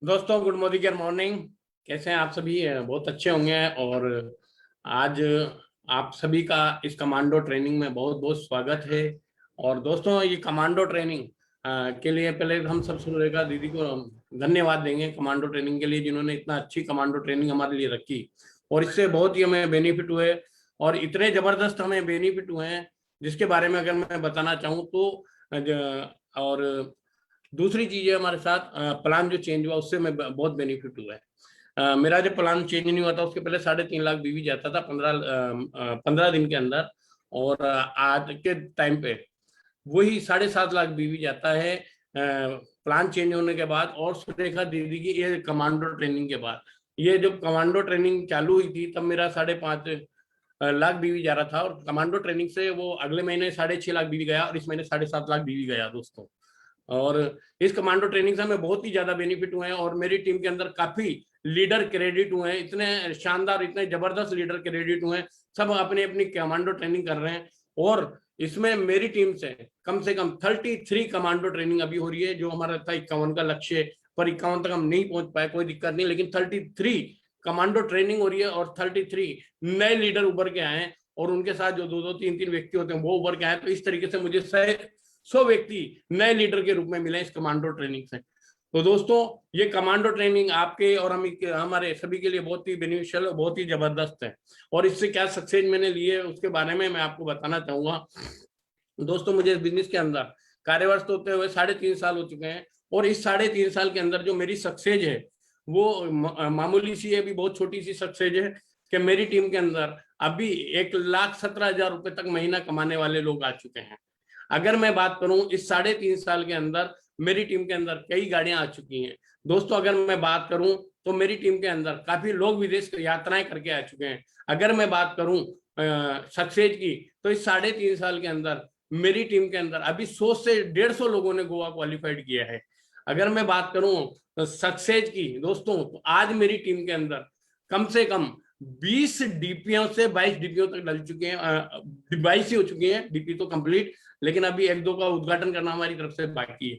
दोस्तों, good morning morning. कैसे हैं आप सभी? बहुत अच्छे होंगे। और आज आप सभी का इस कमांडो ट्रेनिंग में बहुत बहुत स्वागत है। और दोस्तों, ये कमांडो ट्रेनिंग के लिए पहले हम सब सुरेखा दीदी को धन्यवाद देंगे कमांडो ट्रेनिंग के लिए, जिन्होंने इतना अच्छी कमांडो ट्रेनिंग हमारे लिए रखी। और इससे बहुत ही हमें बेनिफिट हुए और इतने जबरदस्त हमें बेनिफिट हुए हैं, जिसके बारे में अगर मैं बताना चाहूँ तो और दूसरी चीज है, हमारे साथ प्लान जो चेंज हुआ उससे मैं बहुत बेनिफिट हुआ है। मेरा जो प्लान चेंज नहीं हुआ था, उसके पहले 3.5 लाख बीवी जाता था 15 दिन के अंदर। और आज के टाइम पे वही 7.5 लाख बीवी जाता है प्लान चेंज होने के बाद। और सुरेखा दीदी की ये कमांडो ट्रेनिंग के बाद, ये जब कमांडो ट्रेनिंग चालू हुई थी तब मेरा 5.5 लाख बीवी जा रहा था, और कमांडो ट्रेनिंग से वो अगले महीने 6.5 लाख बीवी गया, और इस महीने 7.5 लाख बीवी गया दोस्तों। और इस कमांडो ट्रेनिंग से हमें बहुत ही ज्यादा बेनिफिट हुए हैं, और मेरी टीम के अंदर काफी लीडर क्रेडिट हुए हैं, इतने शानदार इतने जबरदस्त लीडर क्रेडिट हुए हैं। सब अपनी अपनी कमांडो ट्रेनिंग कर रहे हैं। और इसमें मेरी टीम से कम 33 कमांडो ट्रेनिंग अभी हो रही है। जो हमारा था 51 का लक्ष्य, पर 51 तक हम नहीं पहुंच पाए, कोई दिक्कत नहीं, लेकिन 33 कमांडो ट्रेनिंग हो रही है और 33 नए लीडर उभर के आए हैं, और उनके साथ जो 2-2 3-3 व्यक्ति होते हैं वो उभर के आए। तो इस तरीके से मुझे 100 व्यक्ति नए लीडर के रूप में मिले इस कमांडो ट्रेनिंग से। तो दोस्तों, ये कमांडो ट्रेनिंग आपके और हमारे सभी के लिए बहुत ही बेनिफिशियल और बहुत ही जबरदस्त है। और इससे क्या सक्सेस मैंने लिए उसके बारे में मैं आपको बताना चाहूंगा। दोस्तों, मुझे इस बिजनेस के अंदर कार्यवर्ष होते हुए 3.5 साल हो चुके हैं, और इस 3.5 साल के अंदर जो मेरी सक्सेस है वो मामूली सी है, अभी बहुत छोटी सी सक्सेस है कि मेरी टीम के अंदर अभी 1,17,000 रुपए तक महीना कमाने वाले लोग आ चुके हैं। अगर मैं बात करूं, इस 3.5 साल के अंदर मेरी टीम के अंदर कई गाड़ियां आ चुकी हैं दोस्तों। अगर मैं बात करूं तो मेरी टीम के अंदर काफी लोग विदेश यात्राएं करके आ चुके हैं। अगर मैं बात करूं सक्सेस की, तो इस 3.5 साल के अंदर मेरी टीम के अंदर अभी 100 से 150 लोगों ने गोवा क्वालिफाइड किया है। अगर मैं बात करूं सक्सेस की दोस्तों, तो आज मेरी टीम के अंदर कम से कम 20 डीपीओ से 22 डीपीओ तक डल चुके हैं, 22 ही हो चुके हैं डीपी तो कंप्लीट, लेकिन अभी 1-2 का उद्घाटन करना हमारी तरफ से बाकी है।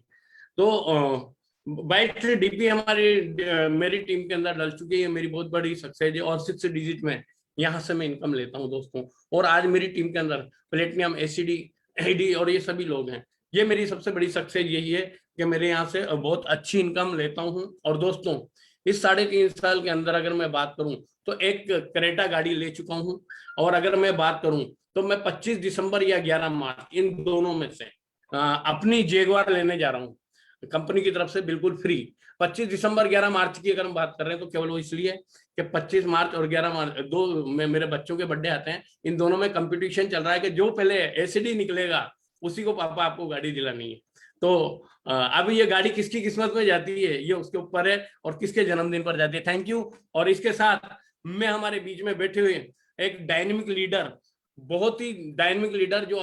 तो 22 डीपी हमारी मेरी टीम के अंदर डल चुकी है, मेरी बहुत बड़ी सक्सेस है। और 6 डिजिट में यहाँ से मैं इनकम लेता हूँ दोस्तों। और आज मेरी टीम के अंदर प्लेटिनियम, एसीडी, एडी और ये सभी लोग हैं। ये मेरी सबसे बड़ी सक्सेस यही है कि मेरे यहाँ से बहुत अच्छी इनकम लेता हूँ। और दोस्तों, इस 3.5 साल के अंदर अगर मैं बात करूं तो एक क्रेटा गाड़ी ले चुका हूं। और अगर मैं बात करूं तो मैं 25 दिसंबर या 11 मार्च इन दोनों में से अपनी जैगुआर लेने जा रहा हूं कंपनी की तरफ से, बिल्कुल फ्री। 25 दिसंबर 11 मार्च की अगर हम बात कर रहे हैं तो केवल वो इसलिए कि 25 मार्च और 11 मार्च दो में मेरे बच्चों के बर्थडे आते हैं। इन दोनों में कंपटीशन चल रहा है कि जो पहले एसीडी निकलेगा उसी को पापा आपको गाड़ी दिलानी है। तो अब ये गाड़ी किसकी किस्मत में जाती है ये उसके ऊपर है, और किसके जन्मदिन पर जाती है। Thank you. और इसके साथ मैं हमारे बीच में बैठे हुए एक डायनेमिक लीडर, बहुत ही डायनेमिक लीडर जो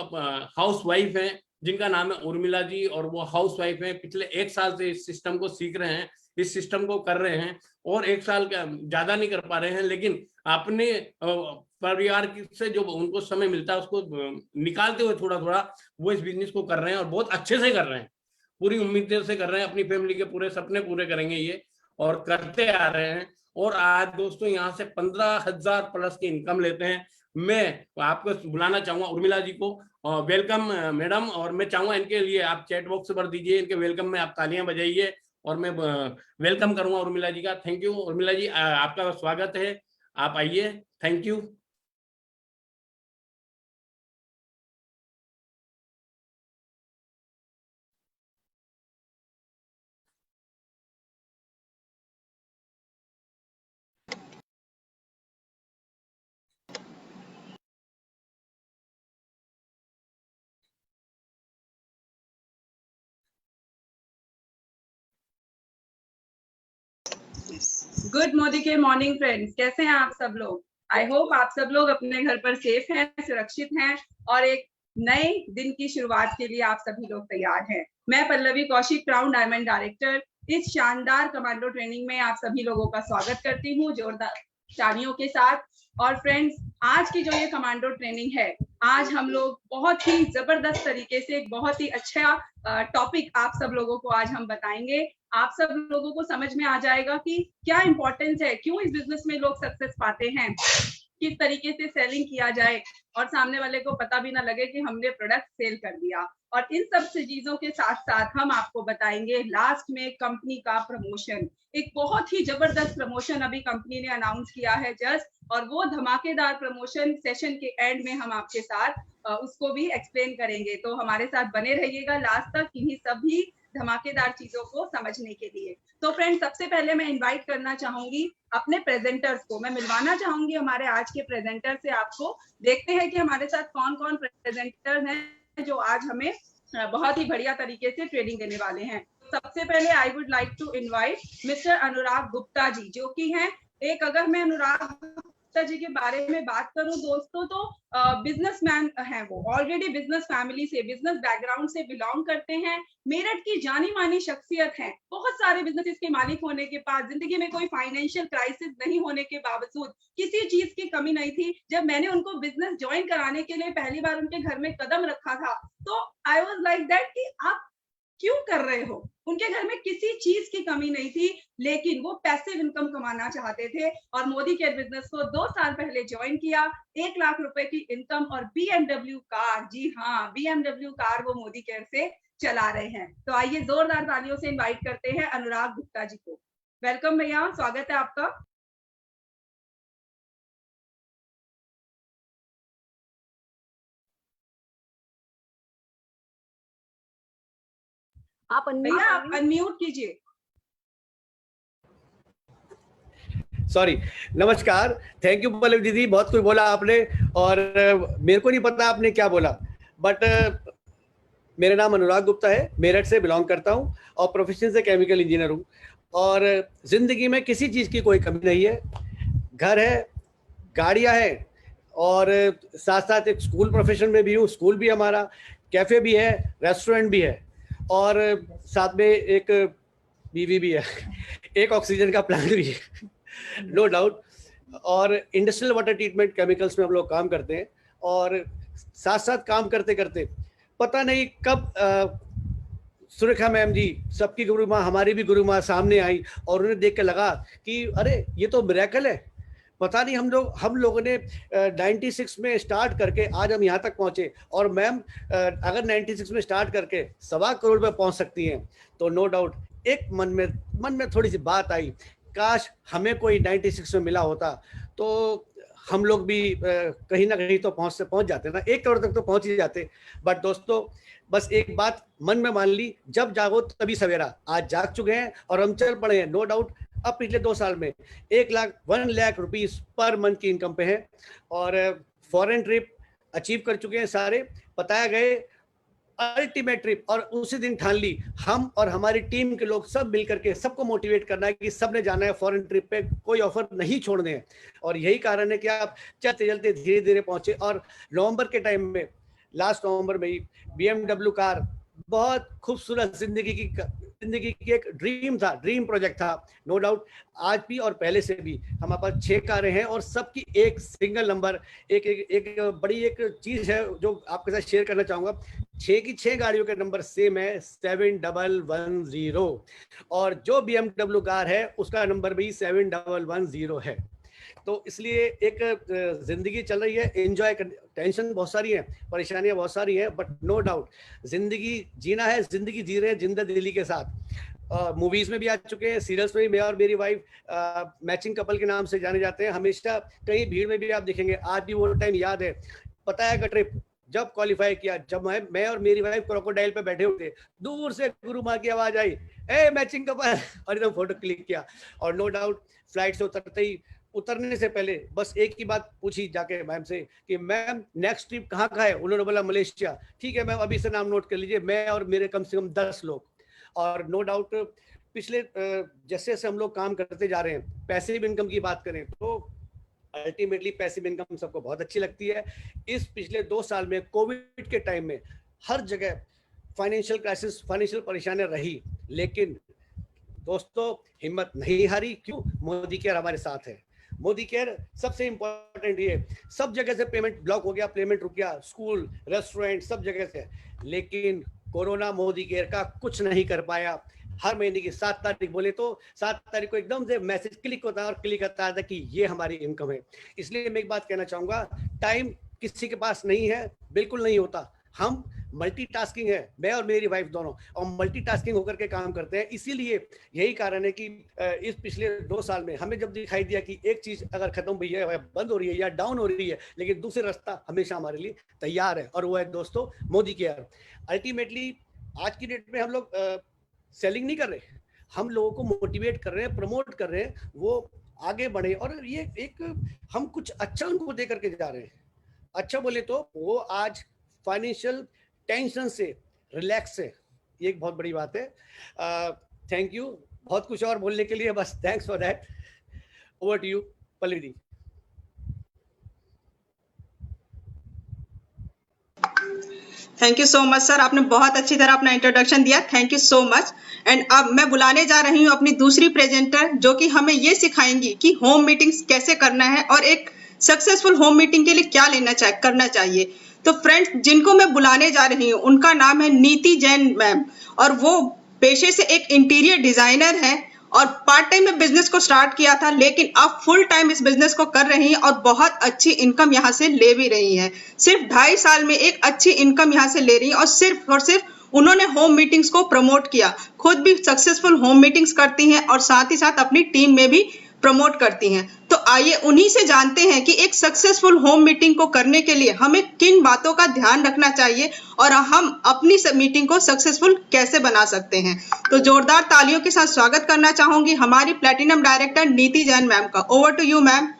हाउस वाइफ है, जिनका नाम है उर्मिला जी। और वो हाउस वाइफ है, पिछले 1 साल से इस सिस्टम को सीख रहे हैं, इस सिस्टम को कर रहे हैं। और 1 साल का ज्यादा नहीं कर पा रहे हैं, लेकिन अपने परिवार से जो उनको समय मिलता है उसको निकालते हुए थोड़ा थोड़ा वो इस बिजनेस को कर रहे हैं, और बहुत अच्छे से कर रहे हैं, पूरी उम्मीदें से कर रहे हैं। अपनी फैमिली के पूरे सपने पूरे करेंगे ये, और करते आ रहे हैं। और आज दोस्तों यहाँ से 15,000 प्लस की इनकम लेते हैं। मैं आपको बुलाना चाहूंगा उर्मिला जी को। Welcome madam. और मैं चाहूंगा इनके लिए आप चैट बॉक्स भर दीजिए, इनके वेलकम में आप तालियां बजाइए, और मैं वेलकम करूंगा उर्मिला जी का। थैंक यू उर्मिला जी, आपका स्वागत है, आप आइए। Thank you. Good morning friends, कैसे हैं आप सब लोग। आई होप आप सब लोग अपने घर पर सेफ हैं, सुरक्षित हैं, और एक नए दिन की शुरुआत के लिए आप सभी लोग तैयार हैं। मैं Pallavi Kaushik, crown diamond director, इस शानदार कमांडो ट्रेनिंग में आप सभी लोगों का स्वागत करती हूँ। तालियों के साथ। और फ्रेंड्स, आज की जो ये कमांडो ट्रेनिंग है, आज हम लोग बहुत ही जबरदस्त तरीके से एक बहुत ही अच्छा टॉपिक आप सब लोगों को आज हम बताएंगे। आप सब लोगों को समझ में आ जाएगा कि क्या इंपॉर्टेंस है, क्यों इस बिजनेस में लोग सक्सेस पाते हैं, किस तरीके से सेलिंग किया जाए और सामने वाले को पता भी ना लगे कि हमने प्रोडक्ट सेल कर दिया। और इन सब चीजों के साथ साथ हम आपको बताएंगे लास्ट में कंपनी का प्रमोशन। एक बहुत ही जबरदस्त प्रमोशन अभी कंपनी ने अनाउंस किया है जस्ट, और वो धमाकेदार प्रमोशन सेशन के एंड में हम आपके साथ उसको भी एक्सप्लेन करेंगे। तो हमारे साथ बने रहिएगा लास्ट तक इन्हीं सभी धमाकेदार चीजों को समझने के लिए। तो फ्रेंड, सबसे पहले मैं इनवाइट करना चाहूंगी अपने प्रेजेंटर्स को, मैं मिलवाना चाहूंगी हमारे आज के प्रेजेंटर से आपको। देखते हैं कि हमारे साथ कौन कौन प्रेजेंटर हैं जो आज हमें बहुत ही बढ़िया तरीके से ट्रेनिंग देने वाले हैं। सबसे पहले I would like to invite mister Anurag Gupta ji, जो कि हैं एक, अगर मैं अनुराग गुप्ता जी के बारे में बात करूं दोस्तों, तो बिजनेसमैन हैं। वो ऑलरेडी बिजनेस फैमिली से, बिजनेस बैकग्राउंड से बिलोंग करते हैं। मेरठ की जानी मानी शख्सियत है। बहुत सारे बिजनेस के मालिक होने के बाद, जिंदगी में कोई फाइनेंशियल क्राइसिस नहीं होने के बावजूद, किसी चीज की कमी नहीं थी। जब मैंने उनको बिजनेस ज्वाइन कराने के लिए पहली बार उनके घर में कदम रखा था, तो आई वाज लाइक दैट कि आप क्यों कर रहे हो। उनके घर में किसी चीज की कमी नहीं थी, लेकिन वो पैसिव इनकम कमाना चाहते थे और मोदी केयर बिजनेस को 2 साल पहले ज्वाइन किया। 1 लाख रुपए की इनकम और BMW कार, जी हाँ, BMW कार वो मोदी केयर से चला रहे हैं। तो आइए जोरदार तालियों से इनवाइट करते हैं अनुराग गुप्ता जी को। वेलकम भैया, स्वागत है आपका। आप अनम्यूट कीजिए। सॉरी, नमस्कार। थैंक यू पल्लवी दीदी, बहुत कुछ बोला आपने और मेरे को नहीं पता आपने क्या बोला, बट मेरा नाम अनुराग गुप्ता है, मेरठ से बिलोंग करता हूँ और प्रोफेशन से केमिकल इंजीनियर हूँ। और ज़िंदगी में किसी चीज़ की कोई कमी नहीं है। घर है, गाड़ियाँ हैं और साथ साथ एक स्कूल प्रोफेशन में भी हूँ। स्कूल भी हमारा, कैफ़े भी है, रेस्टोरेंट भी है और साथ में एक बीवी भी है, एक ऑक्सीजन का प्लांट भी है, नो डाउट। और इंडस्ट्रियल वाटर ट्रीटमेंट केमिकल्स में हम लोग काम करते हैं और साथ साथ काम करते करते पता नहीं कब सुरेखा मैम जी, सबकी गुरु माँ, हमारी भी गुरु माँ सामने आई और उन्हें देख के लगा कि अरे ये तो मिरेकल है। पता नहीं हम लोगों ने 96 में स्टार्ट करके आज हम यहाँ तक पहुँचे। और मैम अगर 96 में स्टार्ट करके 1.25 करोड़ पे पहुँच सकती हैं, तो नो डाउट एक मन में थोड़ी सी बात आई, काश हमें कोई 96 में मिला होता तो हम लोग भी कहीं ना कहीं तो पहुंच जाते ना, 1 करोड़ तक तो पहुंच ही जाते। बट दोस्तों, बस एक बात मन में मान ली, जब जागो तभी सवेरा। आज जाग चुके हैं और हम चल पड़े हैं, नो डाउट। अब पिछले 2 साल में 1 लाख रुपीस पर मंथ की इनकम पे है और फॉरेन ट्रिप अचीव कर चुके हैं सारे, बताया गए अल्टीमेट ट्रिप। और उसी दिन ठान ली हम और हमारी टीम के लोग सब मिलकर के सबको मोटिवेट करना है कि सबने जाना है फॉरेन ट्रिप पे, कोई ऑफर नहीं छोड़ने हैं। और यही कारण है कि आप चलते चलते धीरे धीरे पहुंचे। और नवंबर के टाइम में, लास्ट नवंबर में ही BMW कार, बहुत खूबसूरत जिंदगी की एक ड्रीम प्रोजेक्ट था, नो डाउट। आज भी और पहले से भी हमारे पास 6 कारें हैं और सबकी एक सिंगल नंबर। एक बड़ी एक चीज़ है जो आपके साथ शेयर करना चाहूँगा। 6 की 6 गाड़ियों के नंबर सेम है, 7110। और जो BMW कार है उसका नंबर भी 7110 है। तो इसलिए एक जिंदगी चल रही है, एंजॉय कर। टेंशन बहुत सारी है, परेशानियां बहुत सारी हैं, बट नो डाउट जिंदगी जीना है, जिंदगी जी रहे हैं जिंदा दिली के साथ। मूवीज में भी आ चुके हैं, सीरियल्स में भी मैं और मेरी वाइफ मैचिंग कपल के नाम से जाने जाते हैं। हमेशा कहीं भीड़ में भी आप देखेंगे, आज भी वो टाइम याद है। पता है का ट्रिप जब क्वालिफाई किया, जब मैं और मेरी वाइफ क्रोकोडाइल पे बैठे हुए थे, दूर से गुरु माँ की आवाज आई, ए मैचिंग कपल, और एकदम फोटो क्लिक किया। और नो डाउट फ्लाइट से उतरने से पहले बस एक ही बात पूछी जाके मैम से कि मैम नेक्स्ट ट्रिप कहाँ का है। उन्होंने बोला मलेशिया। ठीक है मैम, अभी से नाम नोट कर लीजिए, मैं और मेरे कम से कम 10 लोग। और नो डाउट पिछले जैसे जैसे हम लोग काम करते जा रहे हैं, पैसिव इनकम की बात करें तो अल्टीमेटली पैसिव इनकम सबको बहुत अच्छी लगती है। इस पिछले 2 साल में कोविड के टाइम में हर जगह फाइनेंशियल क्राइसिस, फाइनेंशियल परेशानियां रही, लेकिन दोस्तों हिम्मत नहीं हारी। क्यों? मोदी केयर हमारे साथ है। मोदी केयर सबसे इंपॉर्टेंट ये, सब जगह से पेमेंट ब्लॉक हो गया, पेमेंट रुक गया, स्कूल, रेस्टोरेंट, सब जगह से, लेकिन कोरोना मोदी केयर का कुछ नहीं कर पाया। हर महीने की 7 तारीख बोले तो 7 तारीख को एकदम से मैसेज क्लिक होता है और क्लिक आता है कि ये हमारी इनकम है। इसलिए मैं एक बात कहना चाहूंगा, टाइम किसी के पास नहीं है, बिल्कुल नहीं होता। हम मल्टीटास्किंग है, मैं और मेरी वाइफ दोनों, और मल्टीटास्किंग होकर के काम करते हैं। इसीलिए यही कारण है कि इस पिछले 2 साल में हमें जब दिखाई दिया कि एक चीज अगर खत्म हुई है, बंद हो रही है या डाउन हो रही है, लेकिन दूसरा रास्ता हमेशा हमारे लिए तैयार है, और वो है दोस्तों मोदी केयर। अल्टीमेटली आज की डेट में हम लोग सेलिंग नहीं कर रहे, हम लोगों को मोटिवेट कर रहे हैं, प्रमोट कर रहे हैं, वो आगे बढ़े, और ये एक हम कुछ अच्छा उनको दे करके जा रहे हैं। अच्छा बोले तो वो आज फाइनेंशियल टेंशन से रिलैक्स है, ये एक बहुत बड़ी बात है। थैंक यू, बहुत कुछ और बोलने के लिए, बस thanks for that. Over to you Pallavi di. Thank you so much sir, आपने बहुत अच्छी तरह अपना इंट्रोडक्शन दिया, thank you so much. And अब मैं बुलाने जा रही हूँ अपनी दूसरी प्रेजेंटर, जो कि हमें ये सिखाएंगी कि होम मीटिंग्स कैसे करना है और एक सक्सेसफुल होम मीटिंग के लिए क्या करना चाहिए। तो फ्रेंड्स, जिनको मैं बुलाने जा रही हूँ उनका नाम है नीति जैन मैम, और वो पेशे से एक इंटीरियर डिजाइनर है और पार्ट टाइम में बिजनेस को स्टार्ट किया था, लेकिन अब फुल टाइम इस बिजनेस को कर रही हैं और बहुत अच्छी इनकम यहाँ से ले भी रही हैं। सिर्फ 2.5 साल में एक अच्छी इनकम यहाँ से ले रही हैं, और सिर्फ उन्होंने होम मीटिंग्स को प्रमोट किया, खुद भी सक्सेसफुल होम मीटिंग्स करती हैं और साथ ही साथ अपनी टीम में भी प्रमोट करती हैं। तो आइए उन्हीं से जानते हैं कि एक सक्सेसफुल होम मीटिंग को करने के लिए हमें किन बातों का ध्यान रखना चाहिए और हम अपनी मीटिंग को सक्सेसफुल कैसे बना सकते हैं। तो जोरदार तालियों के साथ स्वागत करना चाहूंगी हमारी platinum director Niti Jain ma'am का। Over to you ma'am.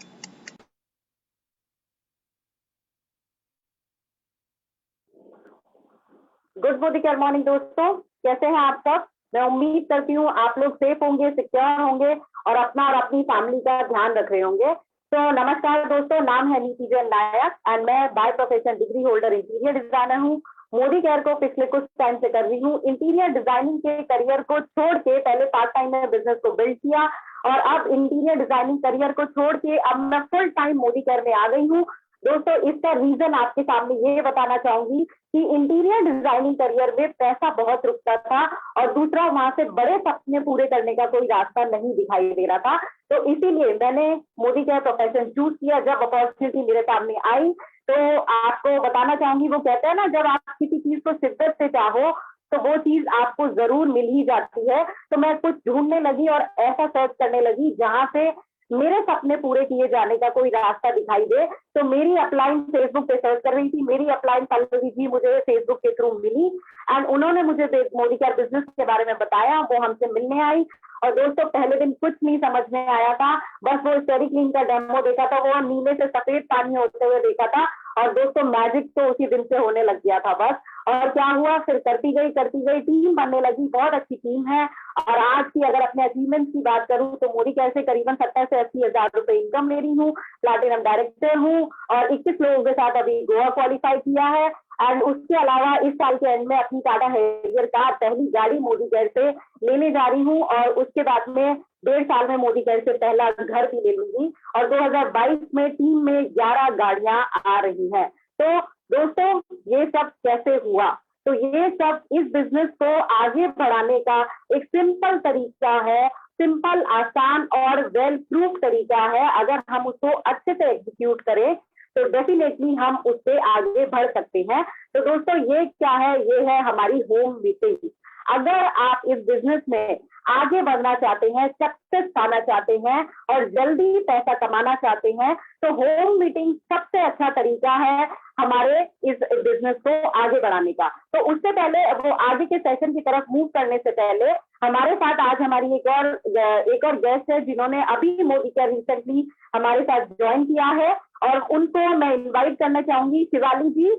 Good morning दोस्तों, कैसे हैं आप सब? मैं उम्मीद करती हूँ आप लोग सेफ होंगे, सिक्योर होंगे और अपना और अपनी फैमिली का ध्यान रख रहे होंगे। तो नमस्कार दोस्तों, नाम है नीति जैन नायक एंड मैं by profession degree holder interior designer हूँ। मोदी केयर को पिछले कुछ टाइम से कर रही हूँ। इंटीरियर डिजाइनिंग के करियर को छोड़ के पहले पार्ट टाइम में बिजनेस को बिल्ड किया और अब इंटीरियर डिजाइनिंग करियर को छोड़ के अब मैं फुल टाइम मोदी केयर में आ गई हूँ। दोस्तों, इसका रीजन आपके सामने ये बताना चाहूंगी कि इंटीरियर डिजाइनिंग करियर में पैसा बहुत रुकता था और दूसरा वहां से बड़े सपने पूरे करने का कोई रास्ता नहीं दिखाई दे रहा था। तो इसीलिए मैंने मोदी केयर प्रोफेशन चूज किया। जब अपॉर्चुनिटी मेरे सामने आई तो आपको बताना चाहूंगी, वो कहते हैं ना, जब आप किसी चीज को शिद्दत से चाहो तो वो चीज आपको जरूर मिल ही जाती है। तो मैं कुछ ढूंढने लगी और ऐसा सर्च करने लगी जहां से मेरे सपने पूरे किए जाने का कोई रास्ता दिखाई दे। तो मेरी अपलाइन फेसबुक पे सर्च कर रही थी, मेरी अपलाइन पल्लवी जी मुझे फेसबुक के थ्रू मिली एंड उन्होंने मुझे मोदी केयर बिजनेस के बारे में बताया। वो हमसे मिलने आई और दोस्तों पहले दिन कुछ नहीं समझ में आया था, बस वो स्टेरी क्लीन का डेमो देखा था, वो नीले से सफेद पानी होते हुए देखा था और दोस्तों मैजिक तो उसी दिन से होने लग गया था बस। और क्या हुआ, फिर करती गई टीम बनने लगी, बहुत अच्छी टीम है। और आज की अगर अपने अचीवमेंट्स की बात करूं तो मोदी केयर से करीबन 70 से 80 हजार रुपए इनकम ले रही हूँ, प्लैटिनम डायरेक्टर हूँ और 21 लोगों के साथ अभी गोवा क्वालिफाई किया है। एंड उसके अलावा इस साल के एंड में अपनी टाटा हैरियर कार पहली गाड़ी मोदी केयर से लेने जा रही हूँ और उसके बाद में 1.5 साल में मोदी केयर से पहला घर भी ले लूंगी और 2022 में टीम में 11 गाड़ियां आ रही हैं। तो दोस्तों ये सब कैसे हुआ? तो ये सब इस बिजनेस को आगे बढ़ाने का एक सिंपल तरीका है, सिंपल, आसान और वेल प्रूफ तरीका है। अगर हम उसको अच्छे से एग्जीक्यूट करें तो डेफिनेटली हम उससे आगे बढ़ सकते हैं। तो दोस्तों ये क्या है? ये है हमारी होम मीटिंग। अगर आप इस बिजनेस में आगे बढ़ना चाहते हैं, सक्सेस पाना चाहते हैं और जल्दी पैसा कमाना चाहते हैं तो होम मीटिंग सबसे अच्छा तरीका है हमारे इस बिजनेस को आगे बढ़ाने का। तो उससे पहले वो आगे के सेशन की तरफ मूव करने से पहले हमारे साथ आज हमारी एक और गेस्ट है जिन्होंने अभी मोदी केयर रिसेंटली हमारे साथ ज्वाइन किया है और उनको मैं इन्वाइट करना चाहूंगी। शिवाली जी,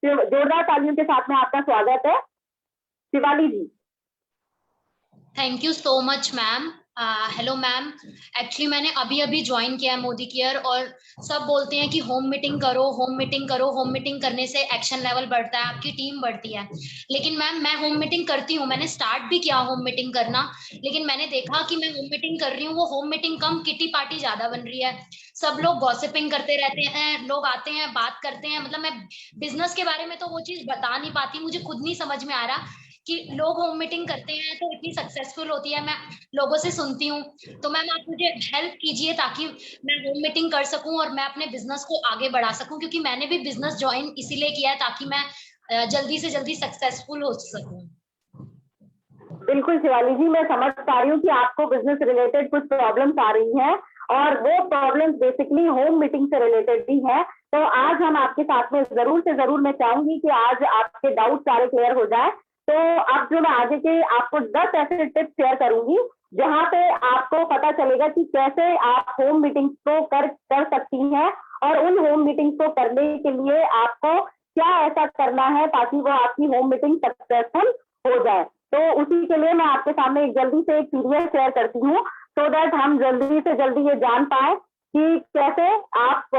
जोरदार तालियों के साथ में आपका स्वागत है। Shivali ji. Thank you so much ma'am. Hello ma'am, actually मैंने अभी ज्वाइन किया है मोदी केयर और सब बोलते हैं कि होम मीटिंग करो, होम मीटिंग करो, होम मीटिंग करने से एक्शन लेवल बढ़ता है, आपकी टीम बढ़ती है। लेकिन मैम मैं होम मीटिंग करती हूँ, मैंने स्टार्ट भी किया होम मीटिंग करना, लेकिन मैंने देखा कि मैं होम मीटिंग कर रही हूँ वो होम मीटिंग कम, किटी पार्टी ज्यादा बन रही है। सब लोग गॉसिपिंग करते रहते हैं, लोग आते हैं बात करते हैं, मतलब मैं बिजनेस के बारे में तो वो चीज बता नहीं पाती, मुझे खुद नहीं समझ में आ रहा कि लोग होम मीटिंग करते हैं तो इतनी सक्सेसफुल होती है। मैं लोगों से सुनती हूँ, तो मैम आप मुझे हेल्प कीजिए ताकि मैं होम मीटिंग कर सकूं और मैं अपने बिजनेस को आगे बढ़ा सकूं, क्योंकि मैंने भी बिजनेस ज्वाइन इसीलिए किया है ताकि मैं जल्दी से जल्दी सक्सेसफुल हो सकूं। बिल्कुल शिवाली जी, मैं समझ पा रही हूँ कि आपको बिजनेस रिलेटेड कुछ प्रॉब्लम्स आ रही हैं और वो प्रॉब्लम्स बेसिकली होम मीटिंग से रिलेटेड भी है। तो आज हम आपके साथ में जरूर से जरूर, मैं चाहूंगी कि आज आपके डाउट सारे क्लियर हो जाए। तो अब जो मैं आगे के आपको 10 ऐसे टिप्स शेयर करूंगी जहां पे आपको पता चलेगा कि कैसे आप होम मीटिंग्स को कर सकती हैं और उन होम मीटिंग्स को करने के लिए आपको क्या ऐसा करना है ताकि वो आपकी होम मीटिंग सक्सेसफुल हो जाए। तो उसी के लिए मैं आपके सामने जल्दी से एक पीडीएफ शेयर करती हूँ सो दैट हम जल्दी से जल्दी ये जान पाए कि कैसे आप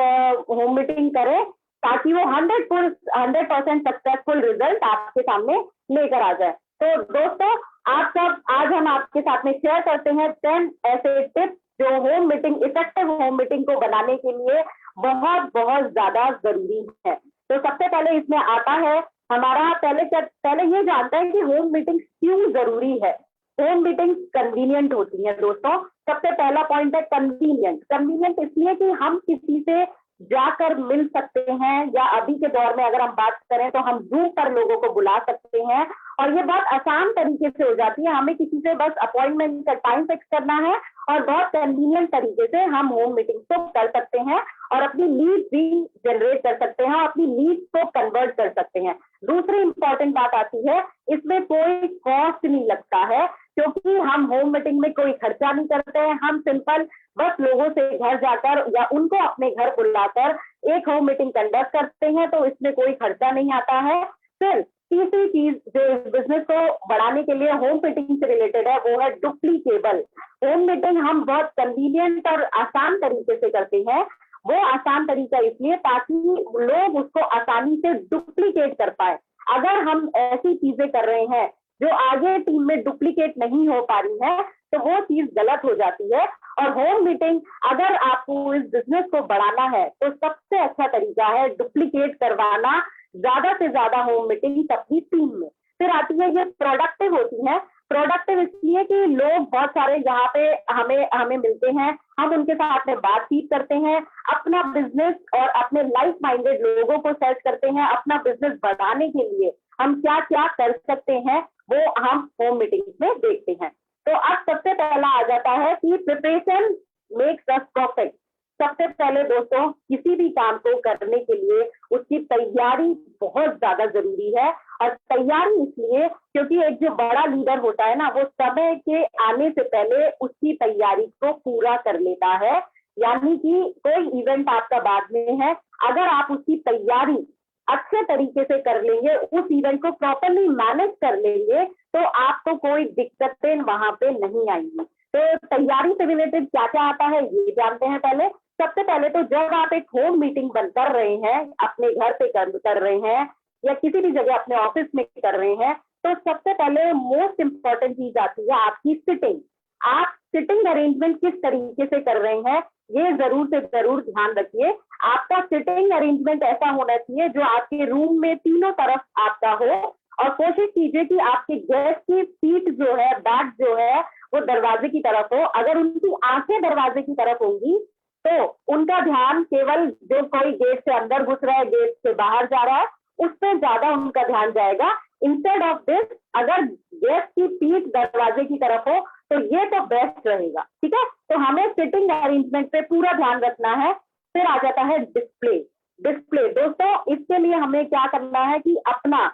होम मीटिंग करें ताकि वो 100% सक्सेसफुल रिजल्ट आपके सामने लेकर आ जाए। तो दोस्तों, आप सब आज हम आपके साथ में शेयर करते हैं 10 ऐसे टिप्स जो home meeting, effective home meeting को बनाने के लिए बहुत बहुत ज्यादा जरूरी है। तो सबसे पहले इसमें आता है हमारा, पहले ये जानता है कि होम मीटिंग क्यों जरूरी है। होम मीटिंग कन्वीनियंट होती है दोस्तों। सबसे पहला पॉइंट है कन्वीनियंट। कन्वीनियंट इसलिए कि हम किसी से जाकर मिल सकते हैं, या अभी के दौर में अगर हम बात करें तो हम जूम पर लोगों को बुला सकते हैं और ये बहुत आसान तरीके से हो जाती है। हमें किसी से बस अपॉइंटमेंट का टाइम फिक्स करना है और बहुत कन्वीनियंट तरीके से हम होम मीटिंग को कर सकते हैं और अपनी लीड भी जनरेट कर सकते हैं, अपनी लीड को कन्वर्ट कर सकते हैं। दूसरी इंपॉर्टेंट बात आती है, इसमें कोई कॉस्ट नहीं लगता है क्योंकि हम होम मीटिंग में कोई खर्चा नहीं करते हैं। हम सिंपल बस लोगों से घर जाकर या उनको अपने घर बुलाकर एक होम मीटिंग कंडक्ट करते हैं, तो इसमें कोई खर्चा नहीं आता है। फिर तीसरी चीज जो बिजनेस को बढ़ाने के लिए होम मीटिंग से रिलेटेड है वो है डुप्लीकेबल। होम मीटिंग हम बहुत कन्वीनियंट और आसान तरीके से करते हैं। वो आसान तरीका इसलिए ताकि लोग उसको आसानी से डुप्लीकेट कर पाए। अगर हम ऐसी चीजें कर रहे हैं जो आगे टीम में डुप्लीकेट नहीं हो पा रही है तो वो चीज गलत हो जाती है। और होम मीटिंग अगर आपको इस बिजनेस को बढ़ाना है तो सबसे अच्छा तरीका है डुप्लीकेट करवाना, ज्यादा से ज्यादा होम मीटिंग अपनी टीम में। फिर आती है ये प्रोडक्टिव होती है। प्रोडक्टिव इसलिए कि लोग बहुत सारे यहाँ पे हमें मिलते हैं, हम उनके साथ में बातचीत करते हैं, अपना बिजनेस और अपने लाइफ माइंडेड लोगों को सर्च करते हैं। अपना बिजनेस बढ़ाने के लिए हम क्या क्या कर सकते हैं वो हम होम मीटिंग में देखते हैं। तो अब सबसे पहला आ जाता है कि प्रिपरेशन मेक्स अस परफेक्ट। सबसे पहले दोस्तों, किसी भी काम को करने के लिए उसकी तैयारी बहुत ज्यादा जरूरी है। और तैयारी इसलिए क्योंकि एक जो बड़ा लीडर होता है ना, वो समय के आने से पहले उसकी तैयारी को पूरा कर लेता है। यानी कि कोई इवेंट आपका बाद में है, अगर आप उसकी तैयारी अच्छे तरीके से कर लेंगे, उस इवेंट को प्रॉपरली मैनेज कर लेंगे, तो आपको कोई दिक्कतें वहां पे नहीं आएंगी। तो तैयारी से रिलेटेड क्या क्या आता है ये जानते हैं। पहले सबसे पहले तो जब आप एक होम मीटिंग बंद कर रहे हैं, अपने घर पे कर रहे हैं या किसी भी जगह अपने ऑफिस में कर रहे हैं, तो सबसे पहले मोस्ट इंपॉर्टेंट चीज आती है आपकी सिटिंग। आप सिटिंग अरेंजमेंट किस तरीके से कर रहे हैं ये जरूर से जरूर ध्यान रखिए। आपका सिटिंग अरेंजमेंट ऐसा होना चाहिए जो आपके रूम में तीनों तरफ आपका हो, और कोशिश कीजिए कि आपके गेस्ट की सीट जो है, बैक जो है, वो दरवाजे की तरफ हो। अगर उनकी आंखें दरवाजे की तरफ होंगी तो उनका ध्यान केवल जो कोई गेट से अंदर घुस रहा है, गेट से बाहर जा रहा है, उस पर ज्यादा उनका ध्यान जाएगा। इंस्टेड ऑफ दिस, अगर गेस्ट की पीठ दरवाजे की तरफ हो तो ये तो बेस्ट रहेगा। ठीक है, तो हमें सिटिंग अरेंजमेंट पे पूरा ध्यान रखना है। फिर आ जाता है डिस्प्ले। दोस्तों, इसके लिए हमें क्या करना है कि अपना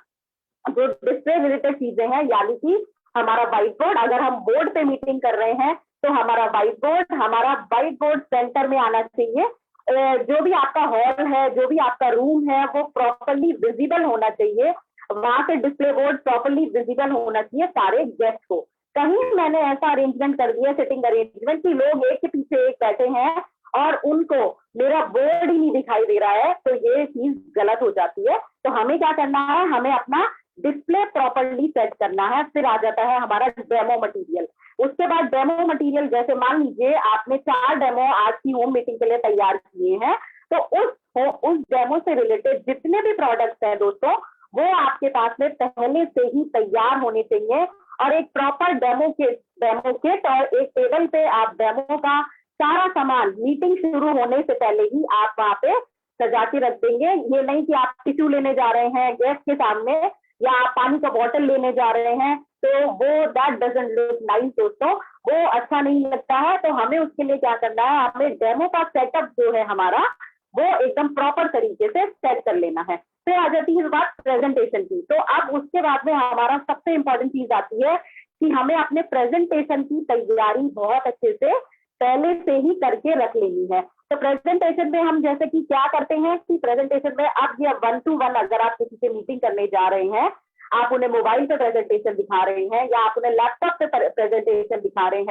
जो डिस्प्ले रिलेटेड चीजें हैं, यानी कि हमारा व्हाइट बोर्ड, अगर हम बोर्ड पे मीटिंग कर रहे हैं तो हमारा व्हाइट बोर्ड सेंटर में आना चाहिए। जो भी आपका हॉल है, जो भी आपका रूम है, वो प्रॉपरली विजिबल होना चाहिए। वहां से डिस्प्ले बोर्ड प्रॉपरली विजिबल होना चाहिए सारे गेस्ट को। कहीं मैंने ऐसा अरेंजमेंट कर दिया, सिटिंग अरेंजमेंट, कि लोग एक के पीछे एक बैठे हैं और उनको मेरा बोर्ड ही नहीं दिखाई दे रहा है, तो ये चीज गलत हो जाती है। तो हमें क्या करना है, हमें अपना डिस्प्ले प्रॉपरली सेट करना है। फिर आ जाता है हमारा डेमो मटेरियल। उसके बाद डेमो मटेरियल, जैसे मान लीजिए आपने 4 डेमो आज की होम मीटिंग के लिए तैयार किए हैं, तो उस डेमो से रिलेटेड जितने भी प्रोडक्ट्स हैं दोस्तों, वो आपके पास में पहले से ही तैयार होने चाहिए। और एक प्रॉपर डेमो किट और एक टेबल पे आप डेमो का सारा सामान मीटिंग शुरू होने से पहले ही आप वहां पे सजा के रख देंगे। ये नहीं कि आप टिश्यू लेने जा रहे हैं गेस्ट के सामने या आप पानी का बॉटल लेने जा रहे हैं, तो वो दैट डजंट लुक नाइस दोस्तों, वो अच्छा नहीं लगता है। तो हमें उसके लिए क्या करना है, हमें डेमो का सेटअप जो है हमारा, वो एकदम प्रॉपर तरीके से सेट कर लेना है। फिर आ जाती है बात प्रेजेंटेशन की। तो अब उसके बाद में हमारा सबसे इंपॉर्टेंट चीज आती है कि हमें अपने प्रेजेंटेशन की तैयारी बहुत अच्छे से पहले से ही करके रख लेनी है। तो प्रेजेंटेशन में हम जैसे कि क्या करते हैं कि प्रेजेंटेशन में अब ये 1-to-1 अगर आप किसी से मीटिंग करने जा रहे हैं, आप उन्हें मोबाइल पे प्रेजेंटेशन दिखा रहे हैं या आप उन्हें लैपटॉप पे प्रेजेंटेशन दिखा रहे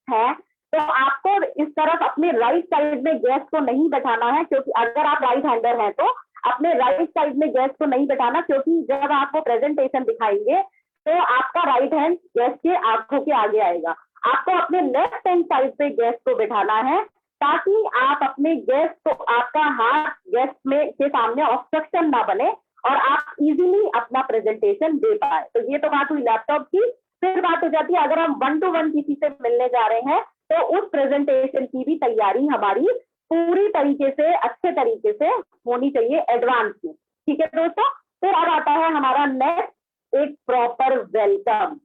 हैं, तो आपको इस तरफ अपने राइट साइड में गेस्ट को नहीं बैठाना है, क्योंकि अगर आप राइट हैंडर हैं तो अपने राइट साइड में गेस्ट को नहीं बैठाना, क्योंकि जब आप वो प्रेजेंटेशन दिखाएंगे तो आपका राइट हैंड गेस्ट के आंखों के आगे आएगा। आपको अपने लेफ्ट हैंड साइड पे गेस्ट को बैठाना है, ताकि आप अपने गेस्ट को, आपका हाथ गेस्ट में के सामने ऑब्स्ट्रक्शन ना बने और आप इजीली अपना प्रेजेंटेशन दे पाए। तो ये तो बात हुई लैपटॉप की। फिर बात हो जाती है अगर हम 1-to-1 किसी से मिलने जा रहे हैं, तो उस प्रेजेंटेशन की भी तैयारी हमारी पूरी तरीके से, अच्छे तरीके से होनी चाहिए, एडवांस में। ठीक है दोस्तों। फिर अब आता है हमारा नेक्स्ट, एक प्रॉपर वेलकम।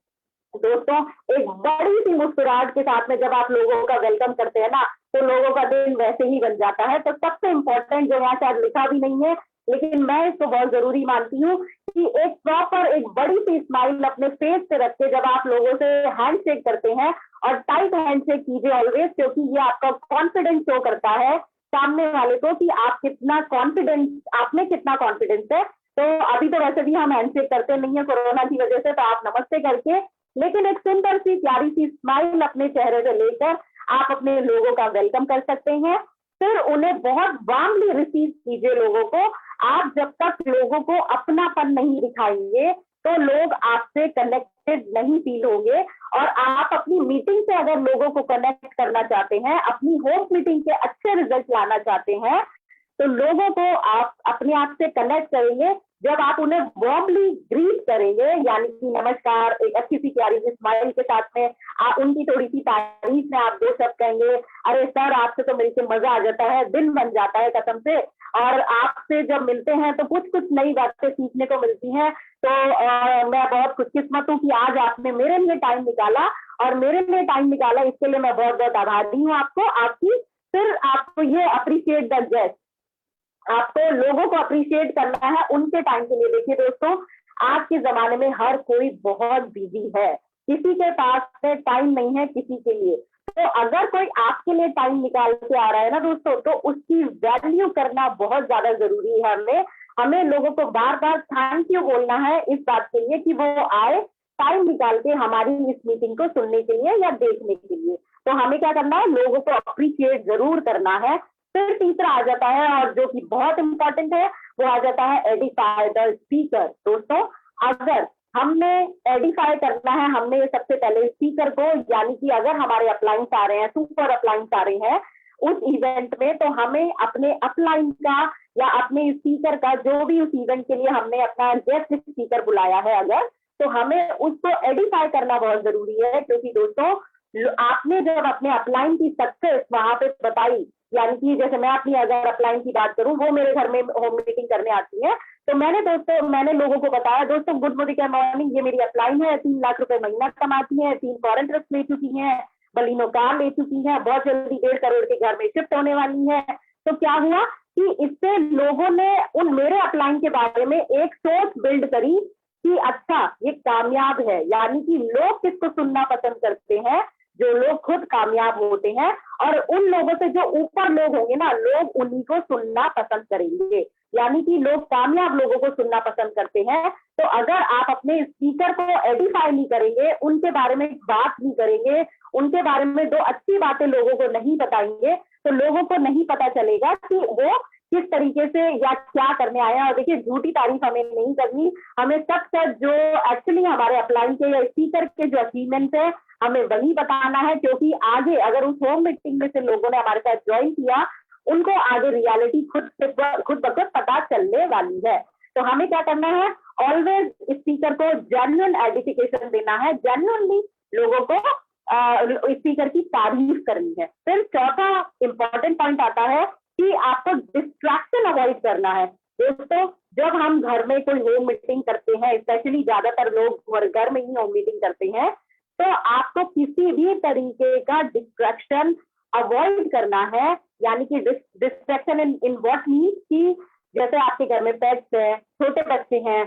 दोस्तों एक बड़ी सी मुस्कुराहट के साथ में जब आप लोगों का वेलकम करते हैं ना, तो लोगों का दिन वैसे ही बन जाता है। तो सबसे इंपॉर्टेंट, जो यहाँ शायद लिखा भी नहीं है लेकिन मैं इसको बहुत जरूरी मानती हूँ, कि एक प्रॉपर, एक बड़ी सी स्माइल अपने फेस पे रख के जब आप लोगों से हैंडशेक करते हैं, और टाइट हैंडशेक कीजिए ऑलवेज, क्योंकि ये आपका कॉन्फिडेंस शो करता है सामने वाले को कि आप कितना कॉन्फिडेंस, आप में कितना कॉन्फिडेंस है। तो अभी तो वैसे भी हम हैंडशेक करते नहीं है कोरोना की वजह से, तो आप नमस्ते करके, लेकिन एक सिंपल सी प्यारी सी स्माइल अपने चेहरे पे लेकर आप अपने लोगों का वेलकम कर सकते हैं। फिर उन्हें बहुत वार्मली रिसीव कीजिए लोगों को। आप जब तक लोगों को अपनापन नहीं दिखाएंगे तो लोग आपसे कनेक्टेड नहीं फील होंगे। और आप अपनी मीटिंग से अगर लोगों को कनेक्ट करना चाहते हैं, अपनी होम मीटिंग के अच्छे रिजल्ट लाना चाहते हैं, तो लोगों को आप अपने आप से कनेक्ट करेंगे जब आप उन्हें वार्मली ग्रीट करेंगे, यानी कि नमस्कार, एक अच्छी सी प्यारी सी स्माइल के साथ में आप उनकी थोड़ी सी तारीफ में आप 2 शब्द कहेंगे, अरे सर आपसे तो मिलकर मजा आ जाता है, दिन बन जाता है कसम से। और आपसे जब मिलते हैं तो कुछ कुछ नई बातें सीखने को मिलती हैं। तो मैं बहुत खुशकिस्मत हूँ कि आज आपने मेरे लिए टाइम निकाला, और मेरे लिए टाइम निकाला इसके लिए मैं बहुत बहुत आभारी हूँ आपको, आपकी। फिर आपको ये अप्रिशिएट द गेस्ट, आपको लोगों को अप्रिशिएट करना है उनके टाइम के लिए। देखिए दोस्तों, आज के जमाने में हर कोई बहुत बिजी है, किसी के पास में टाइम नहीं है किसी के लिए। तो अगर कोई आपके लिए टाइम निकाल के आ रहा है ना दोस्तों, तो उसकी वैल्यू करना बहुत ज्यादा जरूरी है। हमें लोगों को बार बार थैंक यू बोलना है इस बात के लिए कि वो आए टाइम निकाल के हमारी इस मीटिंग को सुनने के लिए या देखने के लिए। तो हमें क्या करना है, लोगों को अप्रिशिएट जरूर करना है। फिर तीसरा आ जाता है, और जो कि बहुत इंपॉर्टेंट है, वो आ जाता है एडिफाई द स्पीकर। दोस्तों अगर हमने एडिफाई करना है, हमने सबसे पहले स्पीकर को, यानी कि अगर हमारे अपलाइंस आ रहे हैं, सुपर अपलाइंस आ रहे हैं उस इवेंट में, तो हमें अपने अपलाइन का या अपने स्पीकर का, जो भी उस इवेंट के लिए हमने अपना गेस्ट स्पीकर बुलाया है अगर, तो हमें उसको एडिफाई करना बहुत जरूरी है। क्योंकि दोस्तों आपने जब अपने अपलाइन की सक्सेस वहां पे बताई, यानी कि जैसे मैं अपनी अगर अपलाइन की बात करूं, वो मेरे घर में होम मीटिंग करने आती है, तो मैंने लोगों को बताया, दोस्तों गुड मॉर्निंग, ये मेरी अपलाइन है, 3 लाख रुपए महीना कमाती है, 3 फॉरेन ट्रिप्स ले चुकी है, बलिनो कार ले चुकी है, बहुत जल्दी 1.5 करोड़ के घर में शिफ्ट होने वाली है। तो क्या हुआ कि इससे लोगों ने उन मेरे अपलाइन के बारे में एक सोच बिल्ड करी कि अच्छा ये कामयाब है। यानी कि लोग किसको सुनना पसंद करते हैं, जो लोग खुद कामयाब होते हैं, और उन लोगों से जो ऊपर लोग होंगे ना, लोग उन्हीं को सुनना पसंद करेंगे। यानी कि लोग कामयाब लोगों को सुनना पसंद करते हैं। तो अगर आप अपने स्पीकर को एडिफाई नहीं करेंगे, उनके बारे में बात नहीं करेंगे, उनके बारे में 2 अच्छी बातें लोगों को नहीं बताएंगे, तो लोगों को नहीं पता चलेगा कि वो किस तरीके से या क्या करने आए हैं। और देखिए झूठी तारीफ हमें नहीं करनी, हमें सच जो एक्चुअली हमारे अपलाइन के या स्पीकर के जो अचीवमेंट है हमें वही बताना है, क्योंकि आगे अगर उस होम मीटिंग में से लोगों ने हमारे साथ ज्वाइन किया उनको आगे रियलिटी खुद ब खुद पता चलने वाली है। तो हमें क्या करना है, ऑलवेज स्पीकर को जेन्युइन एडिफिकेशन देना है, जेन्युइनली लोगों को स्पीकर की तारीफ करनी है। फिर चौथा इंपॉर्टेंट पॉइंट आता है कि आपको डिस्ट्रैक्शन अवॉइड करना है। दोस्तों जब हम घर में कोई होम मीटिंग करते हैं, स्पेशली ज्यादातर लोग घर में ही होम मीटिंग करते हैं, तो आपको किसी भी तरीके का डिस्ट्रैक्शन अवॉइड करना है। यानी कि डिस्ट्रैक्शन इन व्हाट मीन्स कि जैसे आपके घर में पेट्स हैं, छोटे बच्चे हैं,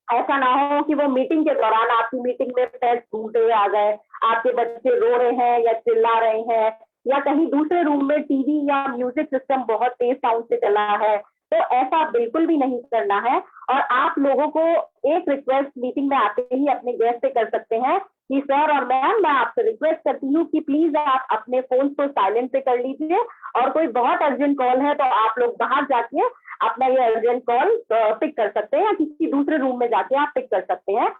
ऐसा ना हो कि वो मीटिंग के दौरान आपकी मीटिंग में पेट्स घूमते हुए आ गए, आपके बच्चे रो रहे हैं या चिल्ला रहे हैं, या कहीं दूसरे रूम में टीवी या म्यूजिक सिस्टम बहुत तेज साउंड से चला है। तो ऐसा बिल्कुल भी नहीं करना है। और आप लोगों को एक रिक्वेस्ट मीटिंग में आते ही अपने गेस्ट से कर सकते हैं कि सर और मैम मैं आपसे रिक्वेस्ट करती हूँ कि प्लीज आप अपने फोन को साइलेंट पे कर लीजिए, और कोई बहुत अर्जेंट कॉल है तो आप लोग बाहर जाके अपना ये अर्जेंट कॉल पिक कर सकते हैं, या किसी दूसरे रूम में जाके आप पिक कर सकते हैं,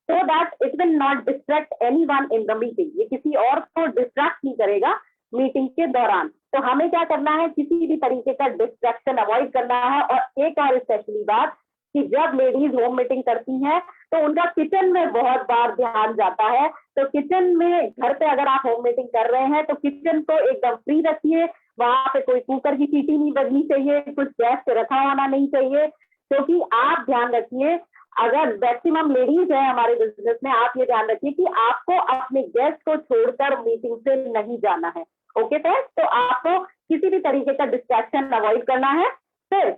so that it will not distract anyone in the meeting। ये किसी और को डिस्ट्रैक्ट नहीं करेगा मीटिंग के दौरान। तो हमें क्या करना है, किसी भी तरीके का डिस्ट्रैक्शन अवॉइड करना है। और एक और स्पेशली बात कि जब लेडीज होम मीटिंग करती हैं तो उनका किचन में बहुत बार ध्यान जाता है। तो किचन में घर पे अगर आप होम मीटिंग कर रहे हैं तो किचन को एकदम फ्री रखिए, वहां पे कोई कुकर की सीटी नहीं बजनी चाहिए, कुछ गैस पे रखा होना नहीं चाहिए, क्योंकि आप ध्यान रखिए अगर मैक्सिमम लेडीज है हमारे बिजनेस में, आप ये ध्यान रखिए कि आपको अपने गेस्ट को छोड़कर मीटिंग से नहीं जाना है। ओके फ्रेंड्स, तो आपको किसी भी तरीके का डिस्ट्रैक्शन अवॉइड करना है। फिर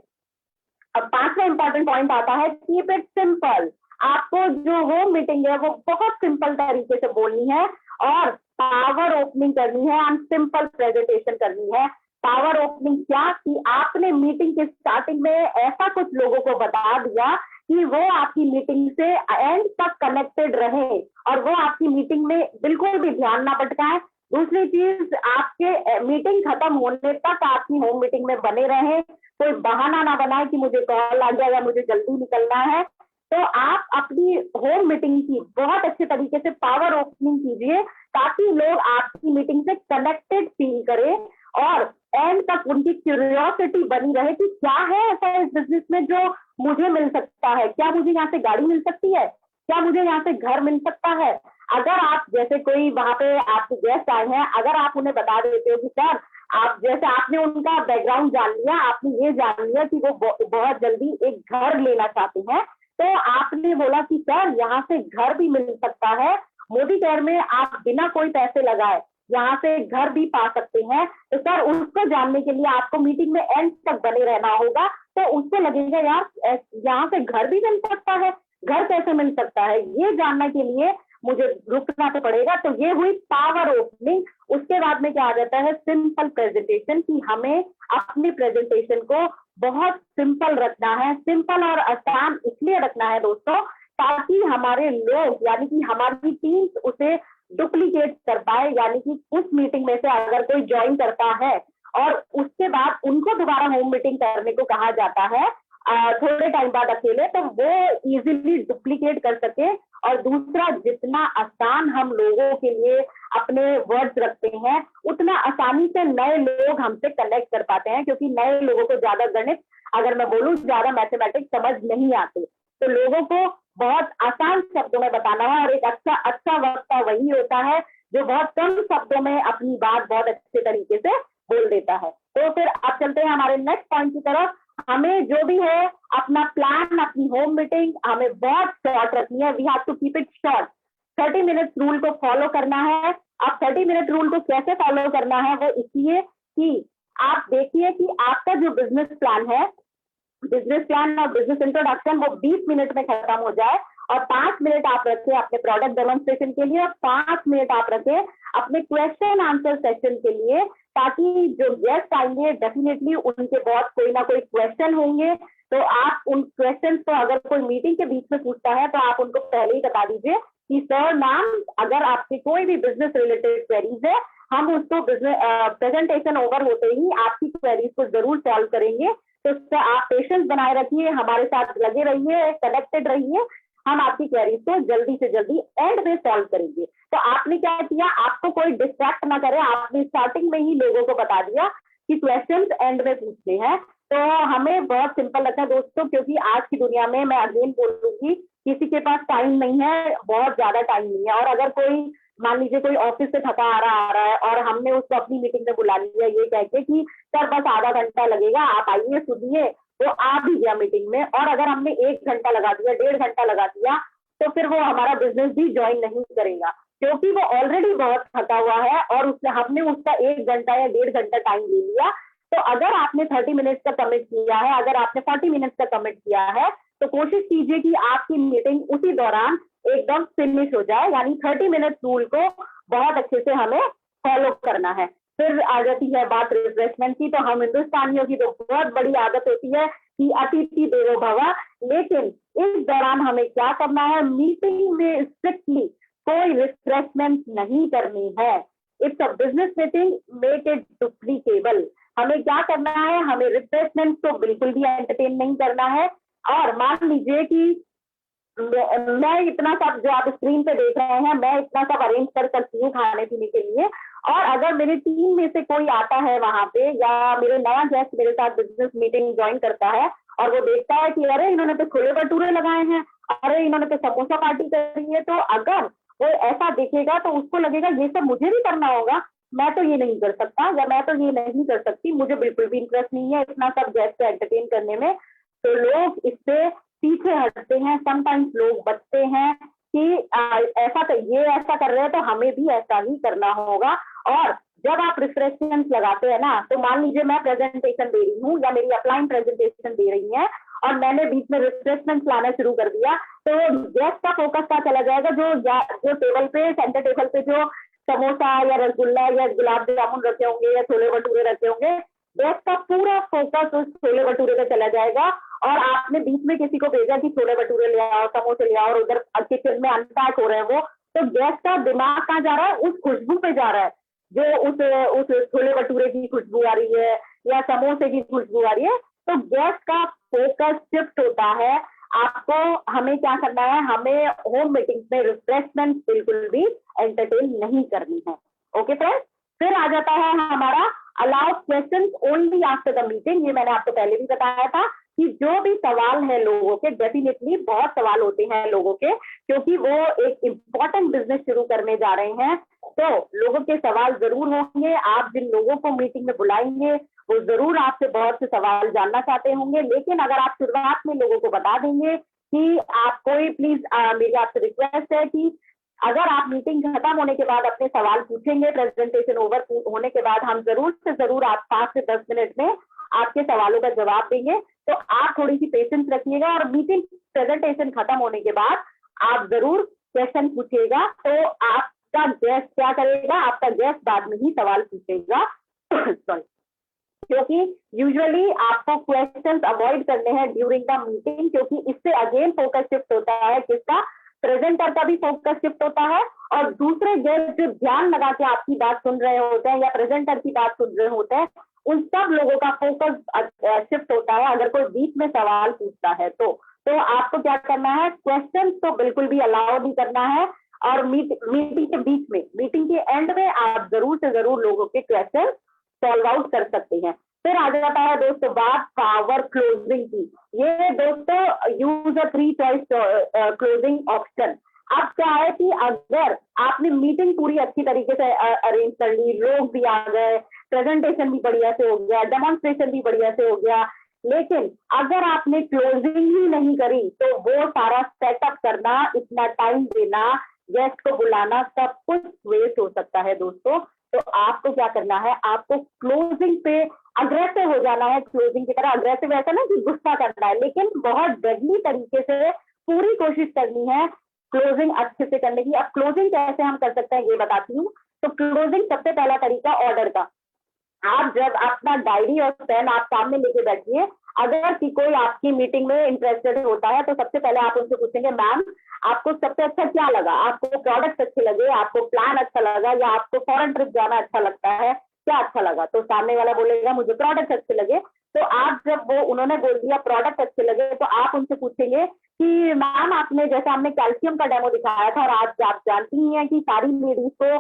अब पांचवा इंपॉर्टेंट पॉइंट आता है, कीप इट सिंपल। आपको जो होम मीटिंग है वो बहुत सिंपल तरीके से बोलनी है और पावर ओपनिंग करनी है एंड सिंपल प्रेजेंटेशन करनी है। पावर ओपनिंग क्या कि आपने मीटिंग के स्टार्टिंग में ऐसा कुछ लोगों को बता दिया कि वो आपकी मीटिंग से एंड तक कनेक्टेड रहे और वो आपकी मीटिंग में बिल्कुल भी ध्यान ना भटकाए। दूसरी चीज, आपके मीटिंग खत्म होने तक आपकी होम मीटिंग में बने रहे, कोई बहाना ना बनाए कि मुझे कॉल आ गया या मुझे जल्दी निकलना है। तो आप अपनी होम मीटिंग की बहुत अच्छे तरीके से पावर ओपनिंग कीजिए ताकि लोग आपकी मीटिंग से कनेक्टेड फील करें और एंड तक उनकी क्यूरियोसिटी बनी रहे कि क्या है ऐसा इस बिजनेस में जो मुझे मिल सकता है, क्या मुझे यहाँ से गाड़ी मिल सकती है, क्या मुझे यहाँ से घर मिल सकता है। अगर आप जैसे कोई वहां पे आपके गेस्ट आए हैं, अगर आप उन्हें बता देते हो कि सर आप जैसे आपने उनका बैकग्राउंड जान लिया, आपने ये जान लिया कि वो बहुत जल्दी एक घर लेना चाहते हैं, तो आपने बोला कि सर यहाँ से घर भी मिल सकता है, मोदी केयर में आप बिना कोई पैसे लगाए यहाँ से घर भी पा सकते हैं। तो सर उसको जानने के लिए आपको मीटिंग में एंड तक बने रहना होगा। तो उसको लगेगा यार यहाँ से घर भी मिल सकता है, घर कैसे मिल सकता है, ये जानने के लिए मुझे रुकना तो पड़ेगा। तो ये हुई पावर ओपनिंग। उसके बाद में क्या आ जाता है, सिंपल प्रेजेंटेशन, कि हमें अपनी प्रेजेंटेशन को बहुत सिंपल रखना है। सिंपल और आसान इसलिए रखना है दोस्तों ताकि हमारे लोग यानी कि हमारी टीम उसे डुप्लीकेट कर पाए, यानी कि उस मीटिंग में से अगर कोई ज्वाइन करता है और उसके बाद उनको दोबारा होम मीटिंग करने को कहा जाता है थोड़े टाइम बाद अकेले, तो वो इजीली डुप्लीकेट कर सके। और दूसरा, जितना आसान हम लोगों के लिए अपने वर्ड्स रखते हैं उतना आसानी से नए लोग हमसे कनेक्ट कर पाते हैं, क्योंकि नए लोगों को ज्यादा गणित, अगर मैं बोलूं ज्यादा मैथमेटिक्स समझ नहीं आते। तो लोगों को बहुत आसान शब्दों में बताना है और एक अच्छा वक्ता वही होता है जो बहुत कम शब्दों में अपनी बात बहुत अच्छे तरीके से बोल देता है। तो फिर आप चलते हैं हमारे नेक्स्ट पॉइंट की तरफ। हमें जो भी है अपना प्लान, अपनी होम मीटिंग हमें बहुत शॉर्ट रखनी है। We have to keep it short. 30 minute rule को फॉलो करना है। अब 30 मिनट रूल को कैसे फॉलो करना है, वो इसलिए कि आप देखिए कि आपका जो बिजनेस प्लान है, बिजनेस प्लान और बिजनेस इंट्रोडक्शन, वो 20 मिनट में खत्म हो जाए और 5 मिनट आप रखें अपने प्रोडक्ट डेमोन्स्ट्रेशन के लिए और 5 मिनट आप रखें अपने क्वेश्चन आंसर सेशन के लिए, ताकि जो गेस्ट आएंगे डेफिनेटली उनके बहुत कोई ना कोई क्वेश्चन होंगे। तो आप उन क्वेश्चन को अगर कोई मीटिंग के बीच में पूछता है तो आप उनको पहले ही बता दीजिए कि सर मैम अगर आपके कोई भी बिजनेस रिलेटेड क्वेरीज है, हम उसको प्रेजेंटेशन ओवर होते ही आपकी क्वेरीज को जरूर सॉल्व करेंगे। तो उससे आप पेशेंस बनाए रखिए, हमारे साथ लगे रहिए, कनेक्टेड रहिए, हम आपकी क्वेरीज को जल्दी से जल्दी एंड में सॉल्व करेंगे। तो आपने क्या किया, आपको कोई डिस्ट्रैक्ट ना करे, आपने स्टार्टिंग में ही लोगों को बता दिया कि क्वेश्चंस एंड में पूछने हैं। तो हमें बहुत सिंपल लगता है दोस्तों, क्योंकि आज की दुनिया में मैं अगेन बोलूंगी, किसी के पास टाइम नहीं है, बहुत ज्यादा टाइम नहीं है। और अगर कोई मान लीजिए कोई ऑफिस से थका आ रहा है और हमने उसको अपनी मीटिंग में बुला लिया ये कह के कि सर बस आधा घंटा लगेगा, आप आइए सुनिए, तो आ भी गया मीटिंग में। और अगर हमने 1 घंटा लगा दिया, 1.5 घंटा लगा दिया, तो फिर वो हमारा बिजनेस भी ज्वाइन नहीं करेगा, क्योंकि वो ऑलरेडी बहुत थका हुआ है और हमने उसका 1 घंटा या 1.5 घंटा टाइम ले लिया। तो अगर आपने 30 मिनट्स का कमिट किया है, अगर आपने 40 मिनट्स का कमिट किया है, तो कोशिश कीजिए कि आपकी मीटिंग उसी दौरान एकदम फिनिश हो जाए। यानी 30 मिनट रूल को बहुत अच्छे से हमें फॉलो करना है। फिर आ जाती है बात रिफ्रेशमेंट की। तो हम हिंदुस्तानियों की तो बहुत बड़ी आदत होती है कि अतिथि देवो भव, लेकिन इस दौरान हमें क्या करना है, मीटिंग में स्ट्रिक्टली कोई रिफ्रेशमेंट नहीं करनी है। It's a business meeting, make it duplicable. हमें क्या करना है, हमें रिफ्रेशमेंट को बिल्कुल भी एंटरटेन नहीं करना है। और मान लीजिए कि मैं इतना सब जो आप स्क्रीन पे देख रहे हैं, मैं इतना सब अरेंज कर सकती हूँ खाने पीने के लिए, और अगर मेरी टीम में से कोई आता है वहां पे, या मेरे नया गेस्ट मेरे साथ बिजनेस मीटिंग ज्वाइन करता है और वो देखता है कि अरे इन्होंने तो छोले भटूरे लगाए हैं, अरे इन्होंने तो समोसा पार्टी करी है, तो अगर वो ऐसा देखेगा तो उसको लगेगा ये सब मुझे भी करना होगा, मैं तो ये नहीं कर सकता या मैं तो ये नहीं कर सकती, मुझे बिल्कुल भी इंटरेस्ट नहीं है इतना सब गेस्ट को एंटरटेन करने में। तो लोग इससे पीछे हटते हैं, समटाइम्स लोग बचते हैं कि ऐसा कर रहे हैं तो हमें भी ऐसा ही करना होगा। और जब आप रिफ्रेशमेंट लगाते हैं ना, तो मान लीजिए मैं प्रेजेंटेशन दे रही हूँ या मेरी अपलाइन प्रेजेंटेशन दे रही है और मैंने बीच में रिफ्रेशमेंट लाना शुरू कर दिया, तो गेस्ट का फोकस क्या चला जाएगा, जो टेबल पे, सेंटर टेबल पे जो समोसा या रसगुल्ला या गुलाब जामुन रखे होंगे या छोले भटूरे रखे होंगे, गेस्ट का पूरा फोकस उस छोले भटूरे पे चला जाएगा। और आपने बीच में किसी को भेजा कि छोले भटूरे ले आओ, समोसे ले आओ, और उधर किचन में अनपैक हो रहे हैं वो, तो गेस्ट का दिमाग कहाँ जा रहा है, उस खुशबू पे जा रहा है, जो उस छोले भटूरे की खुशबू आ रही है या समोसे की खुशबू आ रही है। तो गेस्ट का फोकस शिफ्ट होता है। आपको हमें क्या करना है, हमें होम मीटिंग्स में रिफ्रेशमेंट बिल्कुल भी एंटरटेन नहीं करनी है। ओके फ्रेंड्स, फिर आ जाता है हमारा allow questions only after the meeting. ये मैंने आपको पहले भी बताया था कि जो भी सवाल है लोगों के, डेफिनेटली बहुत सवाल होते हैं लोगों के, क्योंकि वो एक इम्पोर्टेंट बिजनेस शुरू करने जा रहे हैं, तो लोगों के सवाल जरूर होंगे। आप जिन लोगों को मीटिंग में बुलाएंगे वो जरूर आपसे बहुत से सवाल जानना चाहते होंगे, लेकिन अगर आप शुरुआत में लोगों को बता देंगे कि आप कोई प्लीज, मेरी आपसे रिक्वेस्ट है कि अगर आप मीटिंग खत्म होने के बाद अपने सवाल पूछेंगे, प्रेजेंटेशन ओवर होने के बाद हम जरूर से जरूर आप 5 से 10 मिनट में आपके सवालों का जवाब देंगे। तो आप थोड़ी सी पेशेंस रखिएगा और मीटिंग प्रेजेंटेशन खत्म होने के बाद आप जरूर क्वेश्चन पूछिएगा। तो आपका गेस्ट क्या करेगा, आपका गेस्ट बाद में ही सवाल पूछेगा सॉरी, क्योंकि यूजुअली आपको क्वेश्चंस अवॉइड करने हैं ड्यूरिंग द मीटिंग, क्योंकि इससे अगेन फोकस शिफ्ट होता है, किसका, प्रेजेंटर का भी फोकस शिफ्ट होता है, और दूसरे गेस्ट जो ध्यान लगा के आपकी बात सुन रहे होते हैं या प्रेजेंटर की बात सुन रहे होते हैं, उन सब लोगों का फोकस शिफ्ट होता है अगर कोई बीच में सवाल पूछता है। तो आपको क्या करना है, क्वेश्चन तो बिल्कुल भी अलाउ नहीं करना है, और मीटिंग के बीच में, मीटिंग के एंड में आप जरूर से जरूर लोगों के क्वेश्चन सॉल्व आउट कर सकते हैं। फिर आ जाता है दोस्तों बात पावर क्लोजिंग की। ये दोस्तों use a 3 choice closing option. अब क्या है कि अगर आपने मीटिंग पूरी अच्छी तरीके से अरेंज कर ली, लोग भी आ गए, प्रेजेंटेशन भी बढ़िया से हो गया, डेमोन्स्ट्रेशन भी बढ़िया से हो गया, लेकिन अगर आपने क्लोजिंग ही नहीं करी, तो वो सारा सेटअप करना, इतना टाइम देना, गेस्ट को बुलाना, सब कुछ वेस्ट हो सकता है दोस्तों। तो आपको क्या करना है, आपको क्लोजिंग पे अग्रेसिव हो जाना है। क्लोजिंग की तरह अग्रेसिव ऐसा ना कि गुस्सा करना है, लेकिन बहुत डेडली तरीके से पूरी कोशिश करनी है क्लोजिंग अच्छे से करने की। अब क्लोजिंग कैसे हम कर सकते हैं ये बताती हूँ। तो क्लोजिंग सबसे पहला तरीका ऑर्डर का। आप जब अपना डायरी और पेन आप सामने लेके बैठिए, अगर कि कोई आपकी मीटिंग में इंटरेस्टेड होता है तो सबसे पहले आप उनसे पूछेंगे, मैम आपको सबसे अच्छा क्या लगा, आपको प्रोडक्ट अच्छे लगे, आपको प्लान अच्छा लगा, या आपको फॉरेन ट्रिप जाना अच्छा लगता है, क्या अच्छा लगा, तो सामने वाला बोलेगा मुझे प्रोडक्ट अच्छे लगे। तो आप जब वो उन्होंने बोल दिया प्रोडक्ट अच्छे लगे, तो आप उनसे पूछेंगे कि मैम आपने जैसे हमने कैल्शियम का डेमो दिखाया था, और आज आप जानती ही हैं कि सारी लेडीज को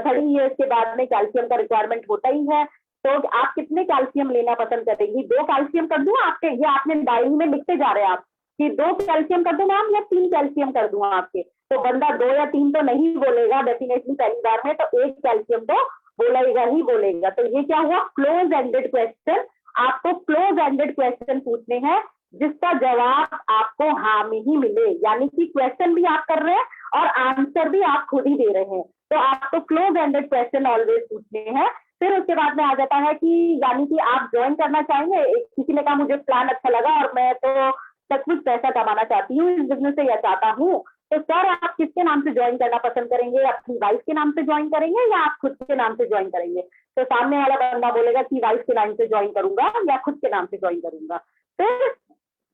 30 ईयर्स के बाद में कैल्शियम का रिक्वायरमेंट होता ही है, तो आप कितने कैल्शियम लेना पसंद करेंगी? 2 कैल्शियम कर दूं आपके, ये आपने डायरी में लिखते जा रहे हैं आप कि 2 कैल्शियम कर दूं मैम या 3 कैल्शियम कर दूं आपके? तो बंदा 2 या 3 तो नहीं बोलेगा डेफिनेटली पहली बार में, तो 1 कैल्शियम तो बोलेगा ही बोलेगा। तो ये क्या हुआ? Close ended question. आपको क्लोज एंडेड क्वेश्चन पूछने हैं जिसका जवाब आपको हाँ में ही मिले, यानी कि क्वेश्चन भी आप कर रहे हैं और आंसर भी आप खुद ही दे रहे हैं। तो आपको क्लोज एंडेड क्वेश्चन ऑलवेज पूछने हैं। फिर उसके बाद में आ जाता है कि यानी कि आप ज्वाइन करना चाहेंगे। किसी ने कहा मुझे प्लान अच्छा लगा और मैं तो सचमुच पैसा कमाना चाहती हूँ इस बिजनेस से या चाहता हूँ, तो सर आप किसके नाम से ज्वाइन करना पसंद करेंगे? अपनी वाइफ के नाम से ज्वाइन करेंगे या आप खुद के नाम से ज्वाइन करेंगे? तो सामने वाला बंदा बोलेगा कि वाइफ के नाम से ज्वाइन करूंगा या खुद के नाम से ज्वाइन करूंगा। फिर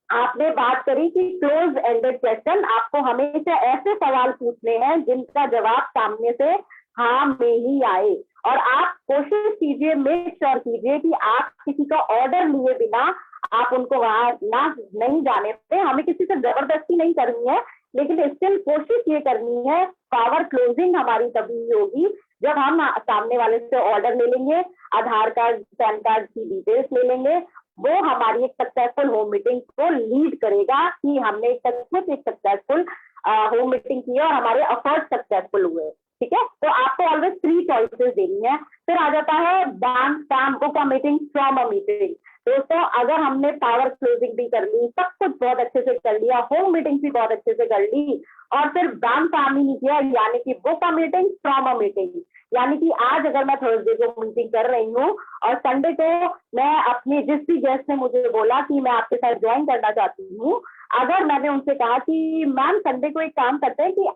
आपने बात करी कि क्लोज एंडेड क्वेश्चन, आपको हमेशा ऐसे सवाल पूछने हैं जिनका जवाब सामने से हाँ में ही आए, और आप कोशिश कीजिए, मेक श्योर कीजिए कि आप किसी का ऑर्डर लिए बिना आप उनको वहां ना नहीं जाने दें। हमें किसी से जबरदस्ती नहीं करनी है, लेकिन स्टिल कोशिश ये करनी है। पावर क्लोजिंग हमारी तभी होगी जब हम सामने वाले से ऑर्डर ले लेंगे, आधार कार्ड पैन कार्ड की डिटेल्स ले लेंगे। वो हमारी एक सक्सेसफुल होम मीटिंग को लीड करेगा कि हमने एक सक्सेसफुल होम मीटिंग की और हमारे एफर्ट सक्सेसफुल हुए। ठीक है, तो आपको ऑलवेज 3 चॉइसेस देनी है। फिर आ जाता है bank spam book a meeting from a meeting. दोस्तों अगर हमने पावर क्लोजिंग भी कर ली, सब कुछ बहुत अच्छे से कर लिया, होम मीटिंग भी बहुत अच्छे से कर ली, और फिर बैंक काम ही नहीं किया, यानी कि book a meeting from a meeting, यानी कि आज अगर मैं थर्सडे को मीटिंग कर रही हूँ और संडे को मैं अपने जिस भी गेस्ट ने मुझे बोला कि मैं आपके साथ ज्वाइन करना चाहती हूँ, अगर मैंने उनसे कहा कि मैम संडे को एक काम करते हैं कि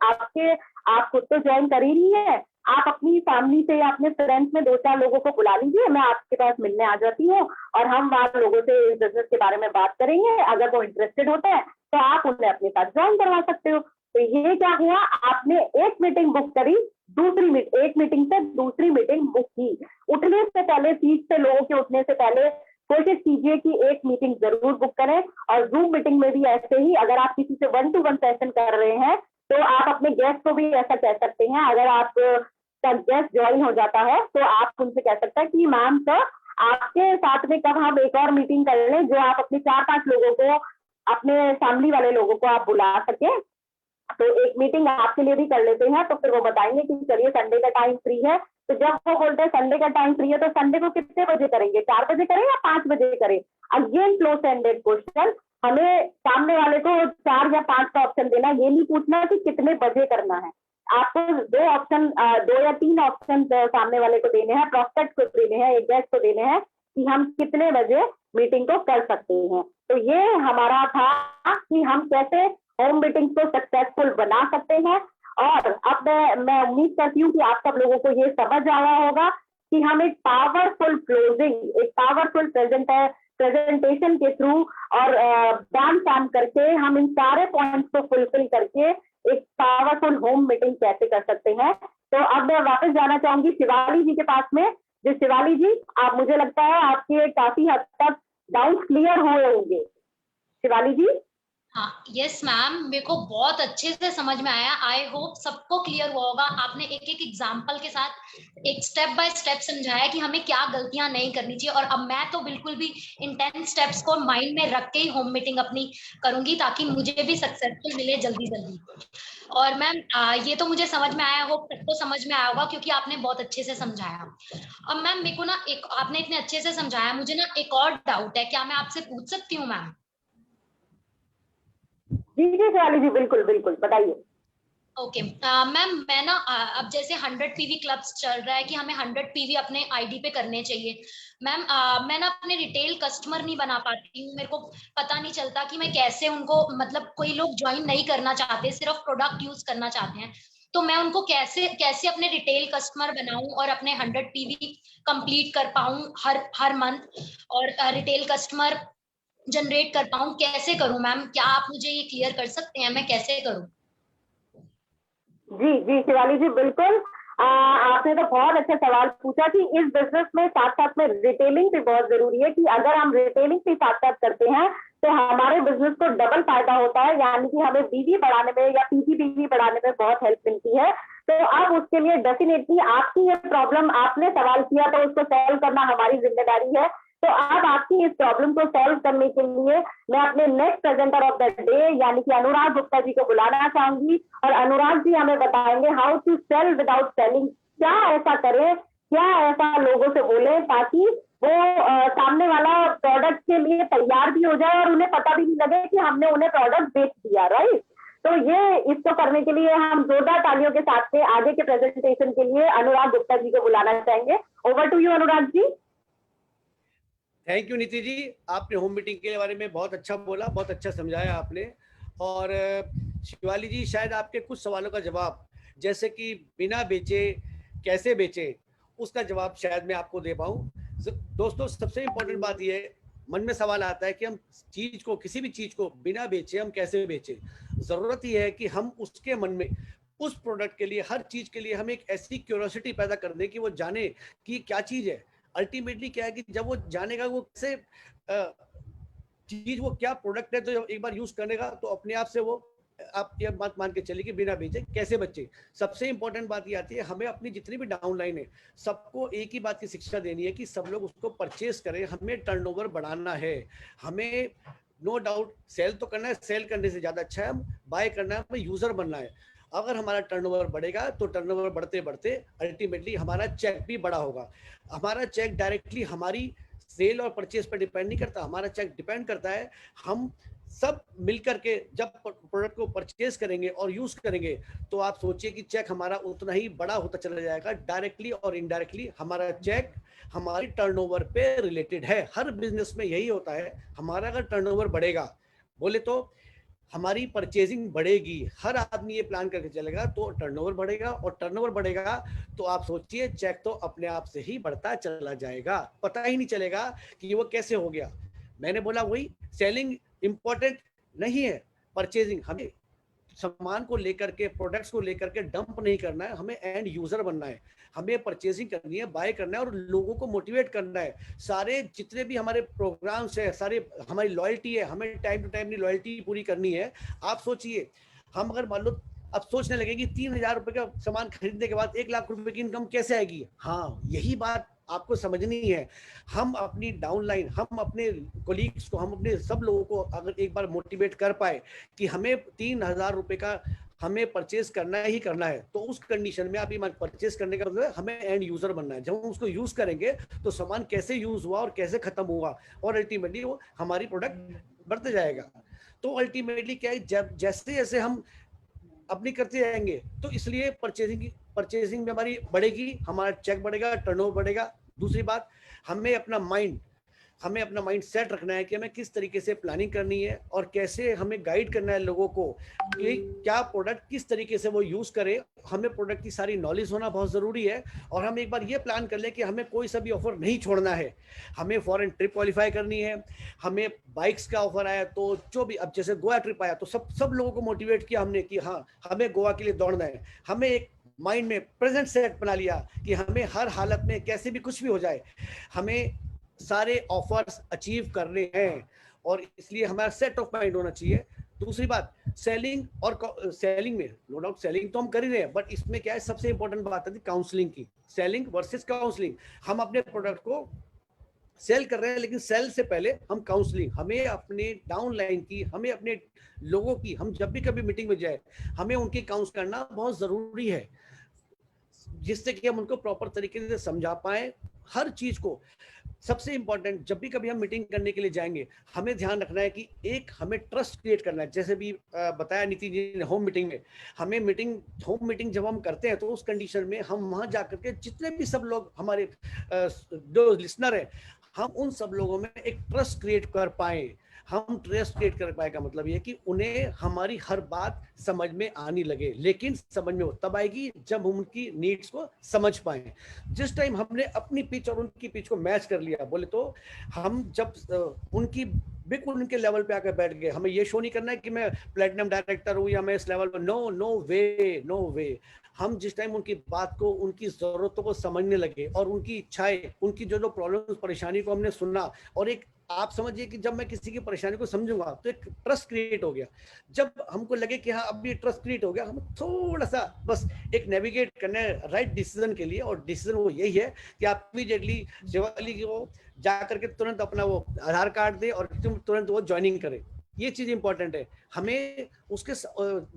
आप खुद तो ज्वाइन कर ही नहीं है, आप अपनी फैमिली से या अपने फ्रेंड्स में 2-4 लोगों को बुला लीजिए, मैं आपके पास मिलने आ जाती हूँ और हम वहां लोगों से इस बिजनेस के बारे में बात करेंगे। अगर वो इंटरेस्टेड होते हैं तो आप उन्हें अपने साथ ज्वाइन करवा सकते हो। तो ये क्या हुआ, आपने एक मीटिंग बुक करी, एक मीटिंग से दूसरी मीटिंग बुक की। उठने से पहले, सीट से लोगों के उठने से पहले कोशिश कीजिए कि एक मीटिंग जरूर बुक करें। और जूम मीटिंग में भी ऐसे ही, अगर आप किसी से 1-to-1 सेशन कर रहे हैं तो आप अपने गेस्ट को भी ऐसा कह सकते हैं। अगर आप का गेस्ट ज्वाइन हो जाता है तो आप उनसे कह सकते हैं कि मैम सर आपके साथ में कब हम एक और मीटिंग कर लें, जो आप अपने 4-5 लोगों को, अपने फैमिली वाले लोगों को आप बुला सके। तो एक मीटिंग आपके लिए भी कर लेते हैं। तो फिर वो बताएंगे कि चलिए संडे का टाइम फ्री है, तो जब वो बोलते हैं संडे का टाइम फ्री है तो संडे को कितने बजे करेंगे, 4 बजे करें या 5 बजे करें? Again close ended question. हमें सामने वाले को 4 या 5 का ऑप्शन देना, ये नहीं पूछना कि कितने बजे करना है। आपको 2 या 3 ऑप्शन सामने वाले को देने हैं, प्रोस्पेक्ट को देने हैं, एक गेस्ट को देने हैं कि हम कितने बजे मीटिंग को कर सकते हैं। तो ये हमारा था कि हम कैसे होम मीटिंग को सक्सेसफुल बना सकते हैं। और अब मैं उम्मीद करती हूँ कि आप सब लोगों को ये समझ आया होगा कि हम एक पावरफुल क्लोजिंग, एक पावरफुल प्रेजेंटेशन के थ्रू और काम करके हम इन सारे पॉइंट्स को फुलफिल करके एक पावरफुल होम मीटिंग कैसे कर सकते हैं। तो अब मैं वापस जाना चाहूंगी शिवाली जी के पास में। जो शिवाली जी, आप, मुझे लगता है आपके काफी हद तक डाउट क्लियर हुए होंगे। शिवाली जी। हाँ, यस मैम, मेरे को बहुत अच्छे से समझ में आया। आई होप सबको क्लियर हुआ होगा। आपने एक एक एग्जांपल के साथ एक स्टेप बाय स्टेप समझाया कि हमें क्या गलतियां नहीं करनी चाहिए। और अब मैं तो बिल्कुल भी इन 10 स्टेप्स को माइंड में रख के ही होम मीटिंग अपनी करूंगी, ताकि मुझे भी सक्सेसफुल मिले जल्दी जल्दी। और मैम ये तो मुझे समझ में आया, होप सबको समझ में आया होगा, क्योंकि आपने बहुत अच्छे से समझाया। अब मैम मेरे को ना आपने इतने अच्छे से समझाया, मुझे ना एक और डाउट है, क्या मैं आपसे पूछ सकती हूँ मैम? जी शिवाली जी, बिल्कुल बिल्कुल, बताइए। ओके मैम, मैं ना अब जैसे 100 पीवी क्लब्स चल रहा है कि हमें 100 पीवी अपने आईडी पे करने चाहिए। मैम मैं ना अपने रिटेल कस्टमर नहीं बना पाती हूँ, मेरे को पता नहीं चलता कि मैं कैसे उनको, मतलब कोई लोग ज्वाइन नहीं करना चाहते, सिर्फ प्रोडक्ट यूज करना चाहते हैं, तो मैं उनको कैसे अपने रिटेल कस्टमर बनाऊं और अपने 100 पीवी कंप्लीट कर पाऊं हर मंथ, और रिटेल कस्टमर जनरेट कर पाऊं, कैसे करूं मैम? क्या आप मुझे ये क्लियर कर सकते हैं, मैं कैसे करूं? जी जी शिवाली जी, बिल्कुल। आपने तो बहुत अच्छा सवाल पूछा कि इस बिजनेस में साथ साथ में रिटेलिंग भी बहुत जरूरी है, कि अगर हम रिटेलिंग भी साथ साथ करते हैं तो हमारे बिजनेस को डबल फायदा होता है, यानी कि हमें बीवी बढ़ाने में या पीजी बढ़ाने में बहुत हेल्प मिलती है। तो अब उसके लिए डेफिनेटली आपकी ये प्रॉब्लम आपने सवाल किया तो उसको सॉल्व करना हमारी जिम्मेदारी है। तो अब आपकी इस प्रॉब्लम को सॉल्व करने के लिए मैं अपने next presenter of the day यानी कि अनुराग गुप्ता जी को बुलाना चाहूंगी, और अनुराग जी हमें बताएंगे how to sell without selling. क्या ऐसा करें, क्या ऐसा लोगों से बोले ताकि वो सामने वाला प्रोडक्ट के लिए तैयार भी हो जाए और उन्हें पता भी नहीं लगे कि हमने उन्हें प्रोडक्ट बेच दिया, राइट। तो ये इसको करने के लिए हम जोरदार तालियों के साथ में आगे के प्रेजेंटेशन के लिए अनुराग गुप्ता जी को बुलाना चाहेंगे। Over to you Anurag ji. Thank you Niti ji, आपने होम मीटिंग के बारे में बहुत अच्छा बोला, बहुत अच्छा समझाया आपने। और शिवाली जी, शायद आपके कुछ सवालों का जवाब, जैसे कि बिना बेचे कैसे बेचे, उसका जवाब शायद मैं आपको दे पाऊँ। दोस्तों, सबसे इम्पोर्टेंट बात ये है, मन में सवाल आता है कि हम चीज को, किसी भी चीज को बिना बेचे हम कैसे बेचे। जरूरत यह है कि हम उसके मन में उस प्रोडक्ट के लिए, हर चीज के लिए हम एक ऐसी क्यूरियोसिटी पैदा कर दें कि वो जाने कि क्या चीज है। अल्टीमेटली क्या है कि जब वो जानेगा वो कैसे चीज, वो क्या प्रोडक्ट है, तो एक बार यूज करेगा तो अपने आप से वो, आप ये बात मान के चलिए कि बिना बेचे कैसे बचे। सबसे इंपॉर्टेंट बात ये आती है, हमें अपनी जितनी भी डाउनलाइन है सबको एक ही बात की शिक्षा देनी है कि सब लोग उसको परचेज करें। हमें टर्नओवर बढ़ाना है, हमें नो डाउट सेल तो करना है, सेल करने से ज्यादा अच्छा है हम बाय करना है, हमें यूजर बनना है। अगर हमारा टर्नओवर बढ़ेगा तो टर्नओवर बढ़ते बढ़ते अल्टीमेटली हमारा चेक भी बड़ा होगा। हमारा चेक डायरेक्टली हमारी सेल और परचेज पर डिपेंड नहीं करता, हमारा चेक डिपेंड करता है हम सब मिलकर के जब प्रोडक्ट को परचेज करेंगे और यूज करेंगे, तो आप सोचिए कि चेक हमारा उतना ही बड़ा होता चला जाएगा। डायरेक्टली और इनडायरेक्टली हमारा चेक हमारी टर्नओवर पे रिलेटेड है। हर बिजनेस में यही होता है, हमारा अगर टर्नओवर बढ़ेगा, बोले तो हमारी परचेजिंग बढ़ेगी। हर आदमी ये प्लान करके चलेगा तो टर्नओवर बढ़ेगा, और टर्नओवर बढ़ेगा तो आप सोचिए चेक तो अपने आप से ही बढ़ता चला जाएगा, पता ही नहीं चलेगा कि वो कैसे हो गया। मैंने बोला वही, सेलिंग इंपॉर्टेंट नहीं है, परचेजिंग। हमें सामान को लेकर के, प्रोडक्ट्स को लेकर के डंप नहीं करना है, हमें एंड यूजर बनना है, हमें परचेजिंग करनी है, बाय करना है और लोगों को मोटिवेट करना है। सारे जितने भी हमारे प्रोग्राम्स है, सारे हमारी लॉयल्टी है, हमें टाइम टू टाइम अपनी लॉयल्टी पूरी करनी है। आप सोचिए, हम अगर मान लो अब सोचने लगे कि 3,000 रुपए का सामान खरीदने के बाद 1 लाख रुपए की इनकम कैसे आएगी। हाँ, यही बात आपको समझनी है। हम अपनी डाउनलाइन, हम अपने कोलीग्स को, हम अपने सब लोगों को अगर एक बार मोटिवेट कर पाए कि हमें 3,000 रुपए का हमें परचेज करना ही करना है, तो उस कंडीशन में आप ये परचेज करने का मतलब हमें एंड यूजर बनना है। जब हम उसको यूज करेंगे तो सामान कैसे यूज हुआ और कैसे खत्म हुआ, और अल्टीमेटली वो हमारी प्रोडक्ट बढ़ते जाएगा। तो अल्टीमेटली क्या है, जब जैसे जैसे हम अपनी करते जाएंगे तो इसलिए परचेजिंग में हमारी बढ़ेगी, हमारा चेक बढ़ेगा, टर्नओवर बढ़ेगा। दूसरी बात, हमें अपना माइंड सेट रखना है कि हमें किस तरीके से प्लानिंग करनी है और कैसे हमें गाइड करना है लोगों को कि क्या प्रोडक्ट किस तरीके से वो यूज करे। हमें प्रोडक्ट की सारी नॉलेज होना बहुत जरूरी है, और हम एक बार ये प्लान कर लें कि हमें कोई सा भी ऑफर नहीं छोड़ना है। हमें फॉरेन ट्रिप क्वालिफाई करनी है, हमें बाइक्स का ऑफर आया तो जो भी, अब जैसे गोवा ट्रिप आया तो सब लोगों को मोटिवेट किया हमने कि हाँ हमें गोवा के लिए दौड़ना है। हमें एक माइंड में प्रेजेंट सेट बना लिया कि हमें हर हालत में कैसे भी कुछ भी हो जाए हमें सारे ऑफर्स अचीव करने हैं, और इसलिए हमारा सेट ऑफ माइंड होना चाहिए। दूसरी बात, सेलिंग में नो डाउट सेलिंग तो हम कर ही रहे हैं, बट इसमें क्या है, सबसे इंपॉर्टेंट बात आती है काउंसलिंग की। Selling versus counselling. हम अपने प्रोडक्ट को सेल कर रहे हैं, लेकिन सेल से पहले हम काउंसलिंग, हमें अपने डाउनलाइन की, हमें अपने लोगों की, हम जब भी कभी मीटिंग में जाए हमें उनकी काउंस करना बहुत जरूरी है, जिससे कि हम उनको प्रॉपर तरीके से समझा पाए हर चीज को। सबसे इंपॉर्टेंट, जब भी कभी हम मीटिंग करने के लिए जाएंगे हमें ध्यान रखना है कि एक हमें ट्रस्ट क्रिएट करना है। जैसे भी बताया नीति जी ने, होम मीटिंग में हमें होम मीटिंग जब हम करते हैं तो उस कंडीशन में हम वहां जाकर के जितने भी सब लोग हमारे जो लिसनर है, हम उन सब लोगों में एक ट्रस्ट क्रिएट कर पाए। हम ट्रस्ट क्रिएट कर पाए का मतलब ये कि उन्हें हमारी हर बात समझ में आने लगे, लेकिन समझ में वो तब आएगी जब हम उनकी नीड्स को समझ पाए। जिस टाइम हमने अपनी पिच और उनकी पिच को मैच कर लिया बोले तो हम जब उनकी बिल्कुल उनके लेवल पे आकर बैठ गए, हमें ये शो नहीं करना है कि मैं प्लेटिनम डायरेक्टर हूँ या मैं इस लेवल पर, नो वे। हम जिस टाइम उनकी बात को, उनकी जरूरतों को समझने लगे और उनकी इच्छाएं, उनकी जो प्रॉब्लम परेशानी को हमने सुना, और एक आप समझिए कि जब मैं किसी की परेशानी को समझूंगा तो एक ट्रस्ट क्रिएट हो गया। जब हमको लगे कि हाँ अब ये ट्रस्ट क्रिएट हो गया, हम थोड़ा सा बस एक नेविगेट करने राइट डिसीजन के लिए, और डिसीजन वो यही है कि आप इमीडिएटली शिवाली को जा करके तुरंत अपना वो आधार कार्ड दे और तुरंत वो ज्वाइनिंग करे। ये चीज इंपॉर्टेंट है। हमें उसके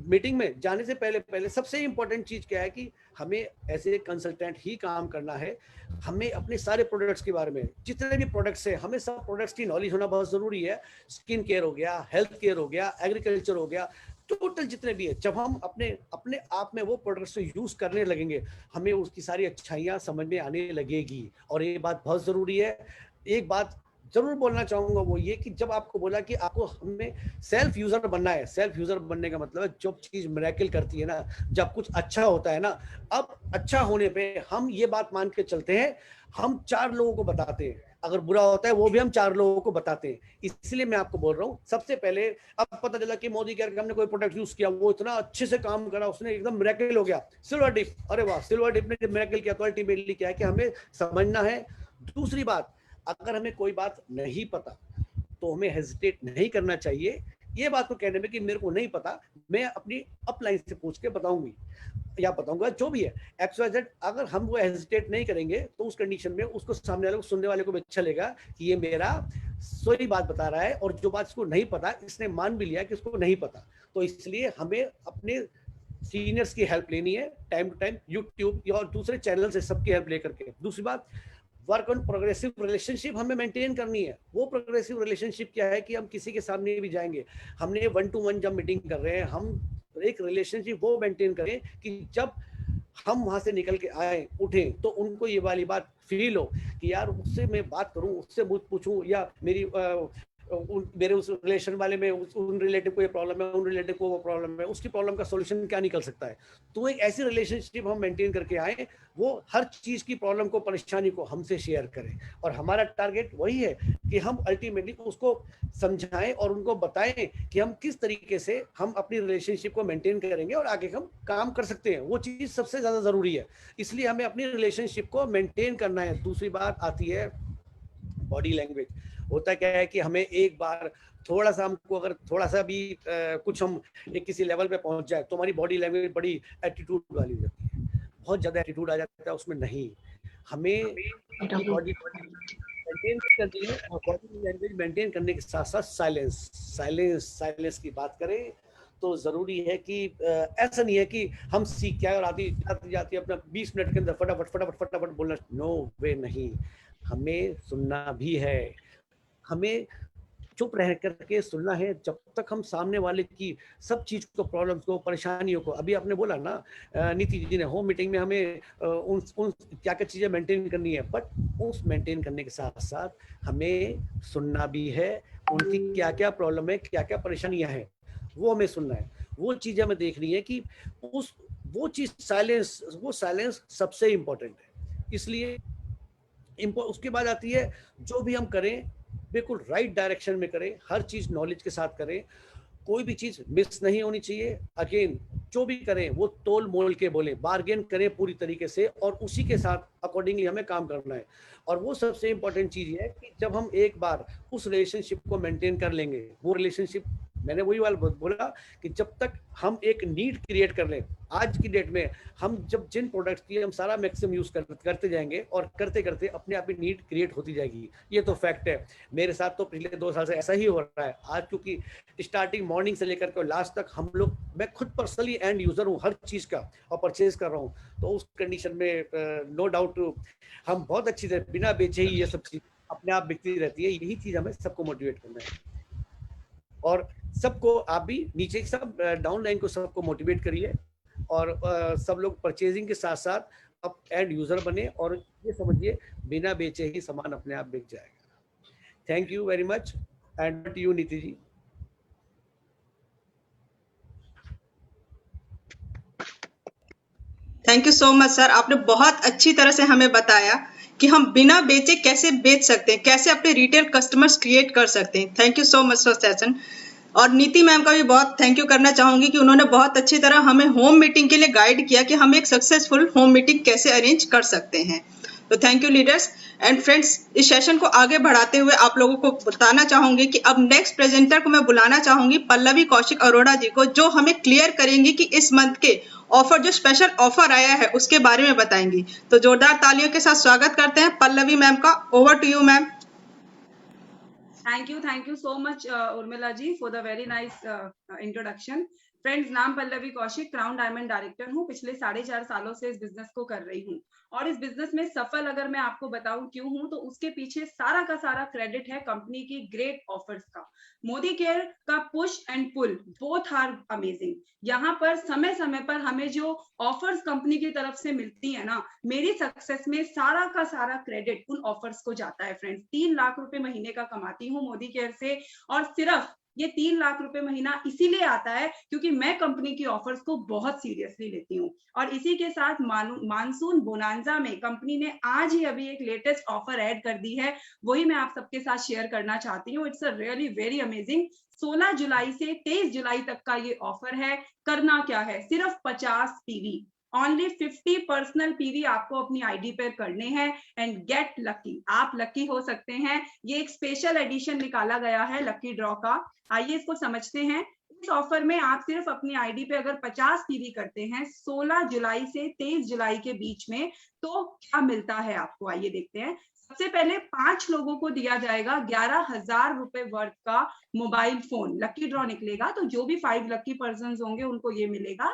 मीटिंग में जाने से पहले सबसे इंपॉर्टेंट चीज क्या है कि हमें ऐसे कंसल्टेंट ही काम करना है। हमें अपने सारे प्रोडक्ट्स के बारे में, जितने भी प्रोडक्ट्स हैं, हमें सब प्रोडक्ट्स की नॉलेज होना बहुत जरूरी है। स्किन केयर हो गया, हेल्थ केयर हो गया, एग्रीकल्चर हो गया, टोटल जितने भी है, जब हम अपने आप में वो प्रोडक्ट्स यूज करने लगेंगे, हमें उसकी सारी अच्छाइयाँ समझ में आने लगेगी। और ये बात बहुत जरूरी है। एक बात जरूर बोलना चाहूंगा, वो ये कि जब आपको बोला कि आपको हमें सेल्फ यूजर बनना है, सेल्फ यूजर बनने का मतलब है जो चीज मिरेकल करती है ना, जब कुछ अच्छा होता है ना, अब अच्छा होने पे हम ये बात मान के चलते हैं, हम 4 लोगों को बताते हैं, अगर बुरा होता है वो भी हम 4 लोगों को बताते हैं। इसलिए मैं आपको बोल रहा हूँ, सबसे पहले अब पता चला कि मोदी केयर का हमने कोई प्रोडक्ट यूज किया, वो इतना अच्छे से काम करा, उसने एकदम मिरेकल हो गया, सिल्वर डिप, अरे वाह, सिल्वर डिप ने जब मिरेकल किया तो अल्टीमेटली क्या है कि हमें समझना है। दूसरी बात, अगर हमें कोई बात नहीं पता तो हमें हेजिटेट नहीं करना चाहिए ये बात को कहने में कि मेरे को नहीं पता, मैं अपनी अपलाइन से पूछ के बताऊंगी या बताऊंगा, जो भी है XYZ। अगर हम वो हेजिटेट नहीं करेंगे तो उस कंडीशन में उसको सामने वाले को, सुनने वाले को भी अच्छा लगेगा कि ये मेरा सही बात बता रहा है, और जो बात इसको नहीं पता इसने मान भी लिया कि इसको नहीं पता। तो इसलिए हमें अपने सीनियर्स की हेल्प लेनी है टाइम टू टाइम, यूट्यूब या और दूसरे चैनल से सबकी हेल्प लेकर के। दूसरी बात, वर्क ऑन प्रोग्रेसिव रिलेशनशिप हमें मेंटेन करनी है। वो प्रोग्रेसिव रिलेशनशिप क्या है कि हम किसी के सामने भी जाएंगे, हमने 1-to-1 जब मीटिंग कर रहे हैं, हम एक रिलेशनशिप वो मेंटेन करें कि जब हम वहां से निकल के आए, उठे, तो उनको ये वाली बात फील हो कि यार उससे मैं बात करूं, उससे पूछूं, या मेरे उस रिलेशन वाले में उन रिलेटिव को ये प्रॉब्लम है, उन रिलेटिव को वो प्रॉब्लम है, उसकी प्रॉब्लम का सॉल्यूशन क्या निकल सकता है। तो एक ऐसी रिलेशनशिप हम मेंटेन करके आए, वो हर चीज की प्रॉब्लम को, परेशानी को हमसे शेयर करें, और हमारा टारगेट वही है कि हम अल्टीमेटली उसको समझाएं और उनको बताएं कि हम किस तरीके से हम अपनी रिलेशनशिप को मेंटेन करेंगे और आगे हम काम कर सकते हैं। वो चीज सबसे ज्यादा जरूरी है, इसलिए हमें अपनी रिलेशनशिप को मेंटेन करना है। दूसरी बात आती है बॉडी लैंग्वेज। होता क्या है कि हमें एक बार थोड़ा सा, हमको अगर थोड़ा सा भी कुछ हम एक किसी लेवल पे पहुंच जाए तो हमारी बॉडी लैंग्वेज बड़ी एटीट्यूड वाली हो जाती है, बहुत ज्यादा एटीट्यूड आ जाता है उसमें। नहीं, हमें बॉडी मेंटेन करनी है, और बॉडी लैंग्वेज मेंटेन करने के साथ साथ साइलेंस की बात करें तो जरूरी है कि ऐसा नहीं है कि हम सीख के आए और आती जाती अपना 20 मिनट के अंदर फटाफट बोलना, नो वे नहीं। हमें सुनना भी है, हमें चुप रह करके सुनना है जब तक हम सामने वाले की सब चीज को, प्रॉब्लम्स को, परेशानियों को। अभी आपने बोला ना नीति जी ने, होम मीटिंग में हमें उन क्या क्या चीजें मेंटेन करनी है, बट उस मेंटेन करने के साथ साथ हमें सुनना भी है। उनकी क्या क्या प्रॉब्लम है, क्या क्या परेशानियां हैं, वो हमें सुनना है। वो चीजें हमें देखनी है कि वो चीज साइलेंस सबसे इंपॉर्टेंट है। इसलिए उसके बाद आती है, जो भी हम करें बिल्कुल राइट डायरेक्शन में करें, हर चीज नॉलेज के साथ करें, कोई भी चीज मिस नहीं होनी चाहिए। अगेन, जो भी करें वो तोल मोल के बोले, बार्गेन करें पूरी तरीके से, और उसी के साथ अकॉर्डिंगली हमें काम करना है। और वो सबसे इंपॉर्टेंट चीज है कि जब हम एक बार उस रिलेशनशिप को मेंटेन कर लेंगे, वो रिलेशनशिप, मैंने वही वाला बोला कि जब तक हम एक नीड क्रिएट कर लें, आज की डेट में हम जब जिन प्रोडक्ट्स की हम सारा मैक्सिमम यूज करते जाएंगे, और करते करते अपने आप ही नीड क्रिएट होती जाएगी। ये तो फैक्ट है। मेरे साथ तो पिछले 2 साल से ऐसा ही हो रहा है। आज क्योंकि स्टार्टिंग मॉर्निंग से लेकर के लास्ट तक हम लोग, मैं खुद पर्सनली एंड यूजर हूँ हर चीज का, और परचेज कर रहा हूँ, तो उस कंडीशन में नो डाउट हम बहुत अच्छी तरह बिना बेचे ही ये सब चीज अपने आप बिकती रहती है। यही चीज हमें सबको मोटिवेट करना है, और सबको, आप भी नीचे सब डाउनलाइन को सबको मोटिवेट करिए, और सब लोग परचेजिंग के साथ साथ अब एंड यूजर बने, और ये समझिए बिना बेचे ही सामान अपने आप बिक जाएगा। Thank you very much. And to you Niti ji. Thank you so much sir, आपने बहुत अच्छी तरह से हमें बताया कि हम बिना बेचे कैसे बेच सकते हैं, कैसे अपने रिटेल कस्टमर्स क्रिएट कर सकते हैं। Thank you so much for session. और नीति मैम का भी बहुत थैंक यू करना चाहूंगी कि उन्होंने बहुत अच्छी तरह हमें होम मीटिंग के लिए गाइड किया कि हम एक सक्सेसफुल होम मीटिंग कैसे अरेंज कर सकते हैं। तो thank you leaders and friends. इस सेशन को आगे बढ़ाते हुए आप लोगों को बताना चाहूंगी कि अब नेक्स्ट प्रेजेंटर को मैं बुलाना चाहूंगी पल्लवी कौशिक अरोड़ा जी को, जो हमें क्लियर करेंगी कि इस मंथ के ऑफर, जो स्पेशल ऑफर आया है उसके बारे में बताएंगी। तो जोरदार तालियों के साथ स्वागत करते हैं पल्लवी मैम का। Over to you ma'am. Thank you so much, Urmila ji, for the very nice introduction. Friends, नाम Pallavi Kaushik, crown diamond director हूँ। पिछले 4.5 सालों से इस बिजनेस को कर रही हूँ और इस बिजनेस में सफल अगर मैं आपको बताऊं क्यों हूं, तो उसके पीछे सारा का सारा क्रेडिट है कंपनी की ग्रेट ऑफर्स का। मोदी केयर का push and pull both are amazing. यहाँ पर समय समय पर हमें जो ऑफर्स कंपनी की तरफ से मिलती है ना, मेरी सक्सेस में सारा का सारा क्रेडिट उन ऑफर्स को जाता है। फ्रेंड्स, 3 लाख रुपए महीने का कमाती हूँ मोदी केयर से, और सिर्फ ये 3 लाख रुपए महीना इसीलिए आता है क्योंकि मैं कंपनी की ऑफर्स को बहुत सीरियसली लेती हूँ। और इसी के साथ मानसून बोनांजा में कंपनी ने आज ही अभी एक लेटेस्ट ऑफर ऐड कर दी है, वही मैं आप सबके साथ शेयर करना चाहती हूँ। It's a really very amazing. 16 जुलाई से 23 जुलाई तक का ये ऑफर है। करना क्या है, सिर्फ 50 पीवी, ओनली 50 पर्सनल पीवी आपको अपनी आईडी पर करने हैं एंड गेट लकी। आप लकी हो सकते हैं। ये एक स्पेशल एडिशन निकाला गया है लकी ड्रॉ का। आइए इसको समझते हैं। इस ऑफर में आप सिर्फ अपनी आईडी पे अगर 50 पीवी करते हैं 16 जुलाई से 23 जुलाई के बीच में, तो क्या मिलता है आपको, आइए देखते हैं। सबसे पहले 5 लोगों को दिया जाएगा 11,000 रुपए वर्थ का मोबाइल फोन। लकी ड्रॉ निकलेगा तो जो भी 5 लकी पर्सन होंगे उनको ये मिलेगा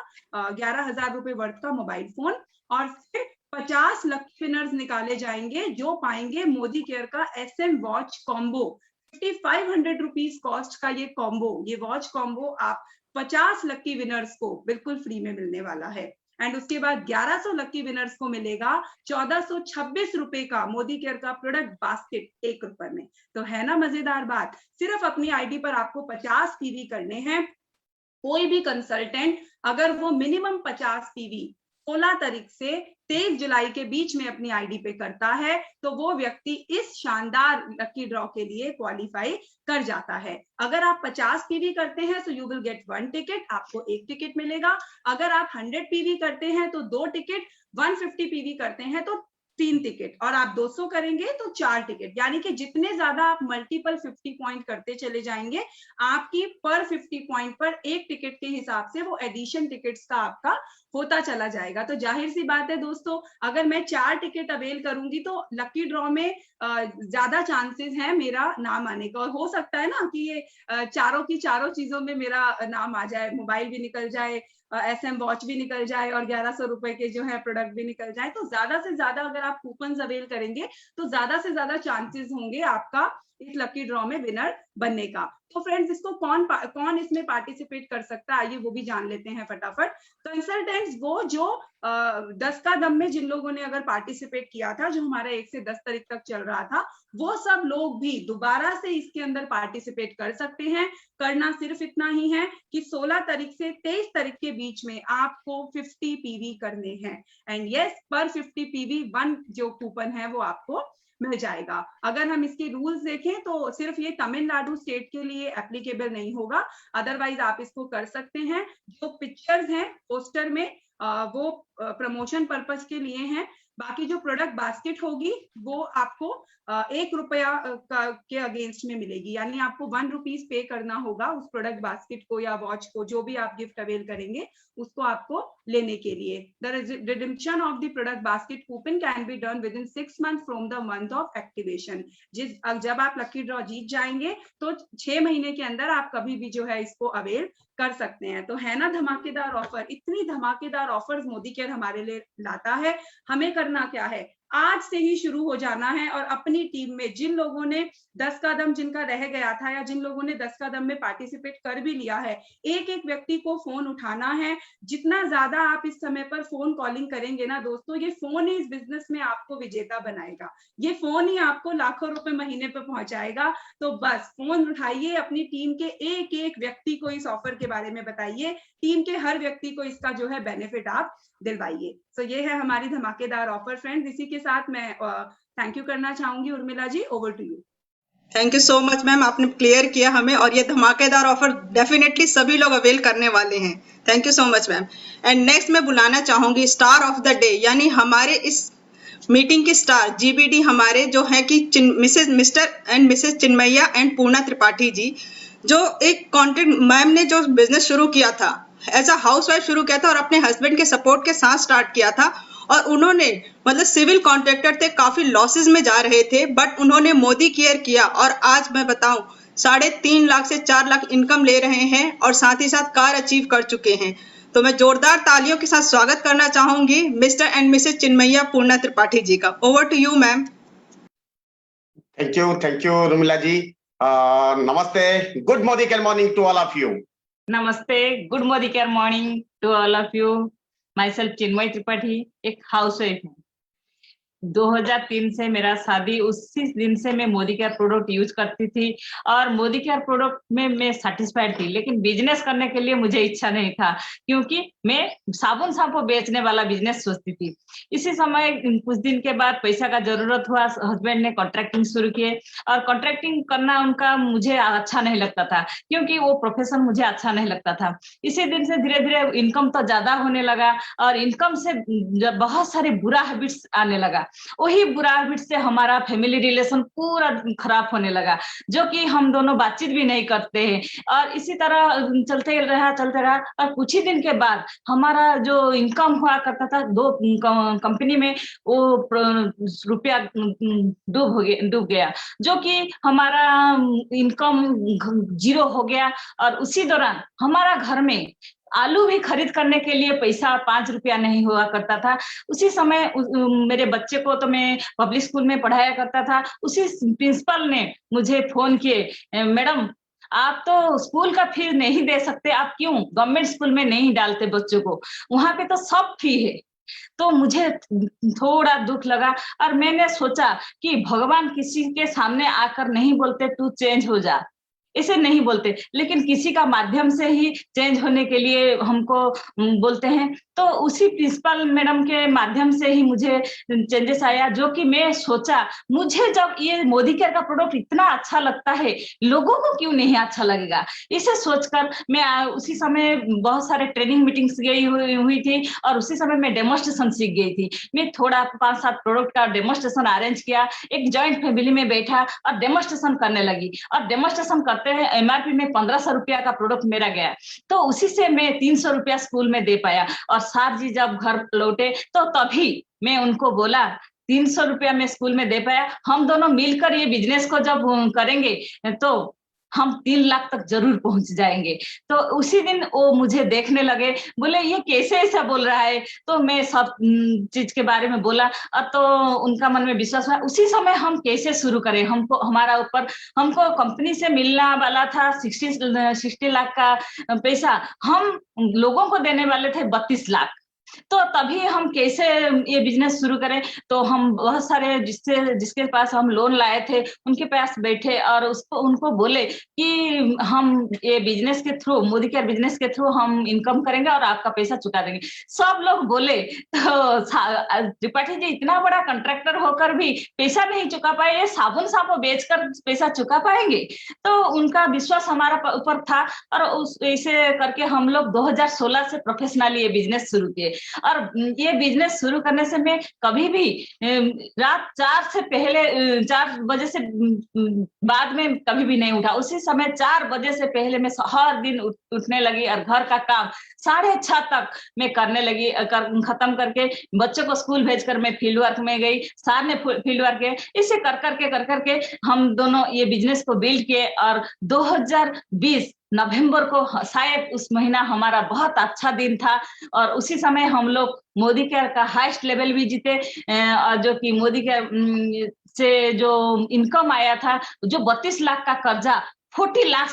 11,000 रुपए वर्थ का मोबाइल फोन। और फिर 50 लकी विनर्स निकाले जाएंगे जो पाएंगे मोदी केयर का SM watch combo. 5,500 rupees cost का ये कॉम्बो, ये वॉच कॉम्बो आप 50 लकी विनर्स को बिल्कुल फ्री में मिलने वाला है। एंड उसके बाद 1100 लकी विनर्स को मिलेगा 1426 रुपए का मोदी केयर का प्रोडक्ट बास्केट 1 रुपए में। तो है ना मजेदार बात। सिर्फ अपनी आईडी पर आपको 50 पीवी करने हैं। कोई भी कंसल्टेंट अगर वो मिनिमम 50 पीवी 16 तारीख से 23 जुलाई के बीच में अपनी आईडी पे करता है तो वो व्यक्ति इस शानदार लकी ड्रॉ के लिए क्वालिफाई कर जाता है। अगर आप 50 पीवी करते हैं तो यू विल गेट 1 टिकट, आपको 1 टिकट मिलेगा। अगर आप 100 पीवी करते हैं तो 2 टिकट, 150 पीवी करते हैं तो 3 टिकट, और आप 200 करेंगे तो 4 टिकट। यानी कि जितने ज्यादा आप मल्टीपल 50 पॉइंट करते चले जाएंगे, आपकी पर 50 पॉइंट पर 1 टिकट के हिसाब से वो एडिशन टिकट्स का आपका होता चला जाएगा। तो जाहिर सी बात है दोस्तों, अगर मैं 4 टिकट अवेल करूंगी तो लकी ड्रॉ में ज्यादा चांसेस हैं मेरा नाम आने का। और हो सकता है ना कि ये चारों की चारों चीजों में मेरा नाम आ जाए, मोबाइल भी निकल जाए, SM वॉच भी निकल जाए और 1100 रुपए के जो है प्रोडक्ट भी निकल जाए। तो ज्यादा से ज्यादा अगर आप कूपन अवेल करेंगे तो ज्यादा से ज्यादा चांसेस होंगे आपका इस लकी ड्रॉ में विनर बनने का। तो फ्रेंड्स, इसको कौन इसमें पार्टिसिपेट कर सकता है, आइए वो भी जान लेते हैं फटाफट। कंसल्टेंट्स वो जो 10 का दम में जिन लोगों ने अगर पार्टिसिपेट किया था, जो हमारा 1 से 10 तारीख तक चल रहा था, वो सब लोग भी दोबारा से इसके अंदर पार्टिसिपेट कर सकते हैं। करना सिर्फ इतना ही है कि 16 तारीख से 23 तारीख के बीच में आपको 50 पीवी करने हैं एंड यस, पर 50 पीवी 1 जो कूपन है वो आपको मिल जाएगा। अगर हम इसके रूल्स देखें तो सिर्फ ये तमिलनाडु स्टेट के लिए एप्लीकेबल नहीं होगा, अदरवाइज आप इसको कर सकते हैं। जो पिक्चर्स हैं पोस्टर में वो प्रमोशन पर्पस के लिए हैं। बाकी जो प्रोडक्ट बास्केट होगी वो आपको 1 रुपया के अगेंस्ट में मिलेगी, यानी आपको 1 रुपीज पे करना होगा उस प्रोडक्ट बास्केट को या वॉच को, जो भी आप गिफ्ट अवेल करेंगे उसको आपको लेने के लिए। The redemption of the product basket coupon can be done with in 6 month from the month of activation. जब आप लकी ड्रॉ जीत जाएंगे तो 6 महीने के अंदर आप कभी भी जो है इसको अवेल कर सकते हैं। तो है ना धमाकेदार ऑफर। इतनी धमाकेदार ऑफर्स मोदी केयर हमारे लिए लाता है। हमें करना क्या है, आज से ही शुरू हो जाना है और अपनी टीम में जिन लोगों ने 10 कदम जिनका रह गया था या जिन लोगों ने 10 कदम में पार्टिसिपेट कर भी लिया है, एक एक व्यक्ति को फोन उठाना है। जितना ज्यादा आप इस समय पर फोन कॉलिंग करेंगे ना दोस्तों, ये फोन ही इस बिजनेस में आपको विजेता बनाएगा, ये फोन ही आपको लाखों रुपए महीने पे पहुंचाएगा। तो बस फोन उठाइए, अपनी टीम के एक एक व्यक्ति को इस ऑफर के बारे में बताइए, टीम के हर व्यक्ति को इसका जो है बेनिफिट आप दिलवाइए। सो ये है हमारी धमाकेदार ऑफर फ्रेंड्स। इसी के साथ मैं थैंक यू करना चाहूंगी। Urmila ji, over to you. Thank you so much ma'am, आपने क्लियर किया हमें, और ये धमाकेदार ऑफर डेफिनेटली सभी लोग अवेल करने वाले हैं। Thank you so much ma'am. And next मैं बुलाना चाहूंगी स्टार ऑफ द डे, यानी हमारे इस मीटिंग की स्टार जीबीडी हमारे जो है कि मिस्टर एंड मिसेस चिन्मैया एंड पूर्णा त्रिपाठी जी, जो एक कंटेंट मैम ने जो बिजनेस शुरू किया था एज अ हाउसवाइफ शुरू किया था और अपने हस्बैंड के सपोर्ट के साथ स्टार्ट किया था, और उन्होंने मतलब सिविल कॉन्ट्रैक्टर थे, काफी लॉसेस में जा रहे थे, बट उन्होंने मोदी केयर किया और आज मैं बताऊं 3.5 लाख से 4 लाख इनकम ले रहे हैं और साथ ही साथ कार अचीव कर चुके हैं। तो मैं जोरदार तालियों के साथ स्वागत करना चाहूंगी mister and missus Chinmaya Purna Tripathi ji का। Over to you ma'am. Thank you Rumila ji. नमस्ते, good Modi care morning to all of you. नमस्ते, good Modi care morning to all of you. Myself Chinmay Tripathi, एक हाउसवाइफ हूँ। 2003 से मेरा शादी, उसी दिन से मैं मोदी केयर प्रोडक्ट यूज करती थी और मोदी केयर प्रोडक्ट में मैं सेटिस्फाइड थी, लेकिन बिजनेस करने के लिए मुझे इच्छा नहीं था, क्योंकि मैं साबुन शैम्पू बेचने वाला बिजनेस सोचती थी। इसी समय कुछ दिन के बाद पैसा का जरूरत हुआ, हस्बैंड ने कॉन्ट्रैक्टिंग शुरू किए और कॉन्ट्रैक्टिंग करना उनका मुझे अच्छा नहीं लगता था, क्योंकि वो प्रोफेशन मुझे अच्छा नहीं लगता था। इसी दिन से धीरे धीरे इनकम तो ज्यादा होने लगा और इनकम से बहुत सारे बुरा हैबिट्स आने लगा। वही बुरा हैबिट से हमारा फैमिली रिलेशन पूरा खराब होने लगा, जो कि हम दोनों बातचीत भी नहीं करते हैं और इसी तरह चलते रहा और कुछ ही दिन के बाद हमारा जो इनकम हुआ करता था 2 कंपनी में, वो रुपया डूब गया, जो कि हमारा इनकम 0 हो गया। और उसी दौरान हमारा घर में आलू भी खरीद करने के लिए पैसा 5 रुपया नहीं हुआ करता था। उसी समय मेरे बच्चे को तो मैं पब्लिक स्कूल में पढ़ाया करता था। उसी प्रिंसिपल ने मुझे फोन किए, मैडम आप तो स्कूल का फीस नहीं दे सकते, आप क्यों गवर्नमेंट स्कूल में नहीं डालते बच्चों को, वहां पे तो सब फी है। तो मुझे थोड़ा दुख लगा और मैंने सोचा कि भगवान किसी के सामने आकर नहीं बोलते तू चेंज हो जा, इसे नहीं बोलते, लेकिन किसी का माध्यम से ही चेंज होने के लिए हमको बोलते हैं। तो उसी प्रिंसिपल मैडम के माध्यम से ही मुझे चेंजेस आया, जो कि मैं सोचा मुझे जब ये मोदी केयर का प्रोडक्ट इतना अच्छा लगता है, लोगों को क्यों नहीं अच्छा लगेगा। इसे सोचकर मैं उसी समय बहुत सारे ट्रेनिंग मीटिंग्स गई हुई थी और उसी समय मैं डेमोस्ट्रेशन सीख गई थी। मैं थोड़ा 5-7 प्रोडक्ट का डेमोस्ट्रेशन अरेंज किया, एक जॉइंट फैमिली में बैठा और डेमोस्ट्रेशन करने लगी और डेमोस्ट्रेशन करते हैं एमआरपी में 1500 रुपया का प्रोडक्ट मेरा गया, तो उसी से मैं 300 रुपया स्कूल में दे पाया। और सर जी जब घर लौटे तो तभी मैं उनको बोला 300 रुपया मैं स्कूल में दे पाया, हम दोनों मिलकर ये बिजनेस को जब करेंगे तो हम 3 लाख तक जरूर पहुंच जाएंगे। तो उसी दिन वो मुझे देखने लगे, बोले ये कैसे ऐसा बोल रहा है। तो मैं सब चीज के बारे में बोला और तो उनका मन में विश्वास हुआ। उसी समय हम कैसे शुरू करें, हमको कंपनी से मिलने वाला था 60 लाख का पैसा, हम लोगों को देने वाले थे 32 लाख। तो तभी हम कैसे ये बिजनेस शुरू करें। तो हम बहुत सारे जिसके पास हम लोन लाए थे उनके पास बैठे और उनको बोले कि हम ये बिजनेस के थ्रू, मोदी केयर बिजनेस के थ्रू हम इनकम करेंगे और आपका पैसा चुका देंगे। सब लोग बोले। तो त्रिपाठी जी इतना बड़ा कॉन्ट्रैक्टर होकर भी पैसा नहीं चुका पाए, ये साबुन साबुन बेचकर पैसा चुका पाएंगे। तो उनका विश्वास हमारा ऊपर था और ऐसे करके हम लोग 2016 से प्रोफेशनली ये बिजनेस शुरू किए। और ये बिजनेस शुरू करने से मैं कभी भी रात 4 बजे से बाद में कभी भी नहीं उठा। उसी समय 4 बजे से पहले मैं हर दिन उठने लगी और घर का काम 6:30 तक मैं करने लगी। खत्म करके बच्चों को स्कूल भेजकर मैं फील्ड वर्क में गई, सार ने फील्ड वर्क किया। इसे कर करके हम दोनों ये बिजनेस को बिल्ड किए और 2020 नवंबर को शायद उस महीना हमारा बहुत अच्छा दिन था और उसी समय हम लोग मोदी केयर का हाईएस्ट लेवल भी जीते, और जो कि मोदी केयर से जो इनकम आया था, जो 32 लाख का कर्जा 40 लाख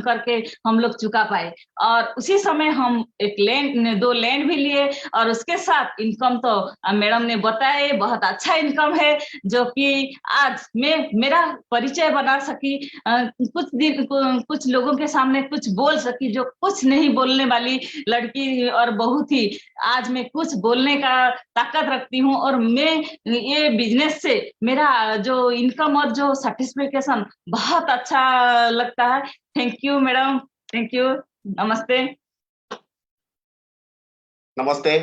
करके हम लोग चुका पाए। और उसी समय हम एक लैंड, 2 लैंड भी लिए और उसके साथ इनकम तो मैडम ने बताया बहुत अच्छा इनकम है, जो कि आज मैं मेरा परिचय बना सकी, कुछ लोगों के सामने कुछ बोल सकी, जो कुछ नहीं बोलने वाली लड़की और बहू थी, आज मैं कुछ बोलने का ताकत रखती हूँ। और मैं ये बिजनेस से मेरा जो इनकम और जो सर्टिफिकेशन बहुत अच्छा लगता है। Thank you madam, thank you, नमस्ते। नमस्ते,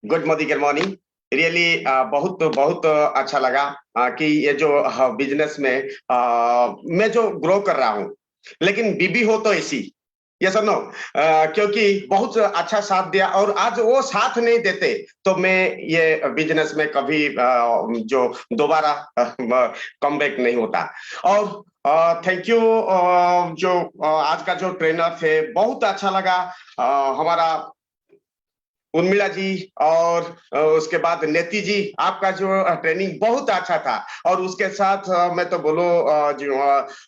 गुड मॉर्निंग। रियली बहुत बहुत अच्छा लगा कि ये जो बिजनेस में मैं जो ग्रो कर रहा हूँ, लेकिन बीबी हो तो ऐसी, यस और नो, क्योंकि बहुत अच्छा साथ दिया, और आज वो साथ नहीं देते तो मैं ये बिजनेस में कभी जो दोबारा कमबैक नहीं होता। और थैंक यू, जो आज का जो ट्रेनर थे बहुत अच्छा लगा, हमारा उर्मिला जी और उसके बाद नेति जी, आपका जो ट्रेनिंग बहुत अच्छा था। और उसके साथ मैं तो बोलूं जो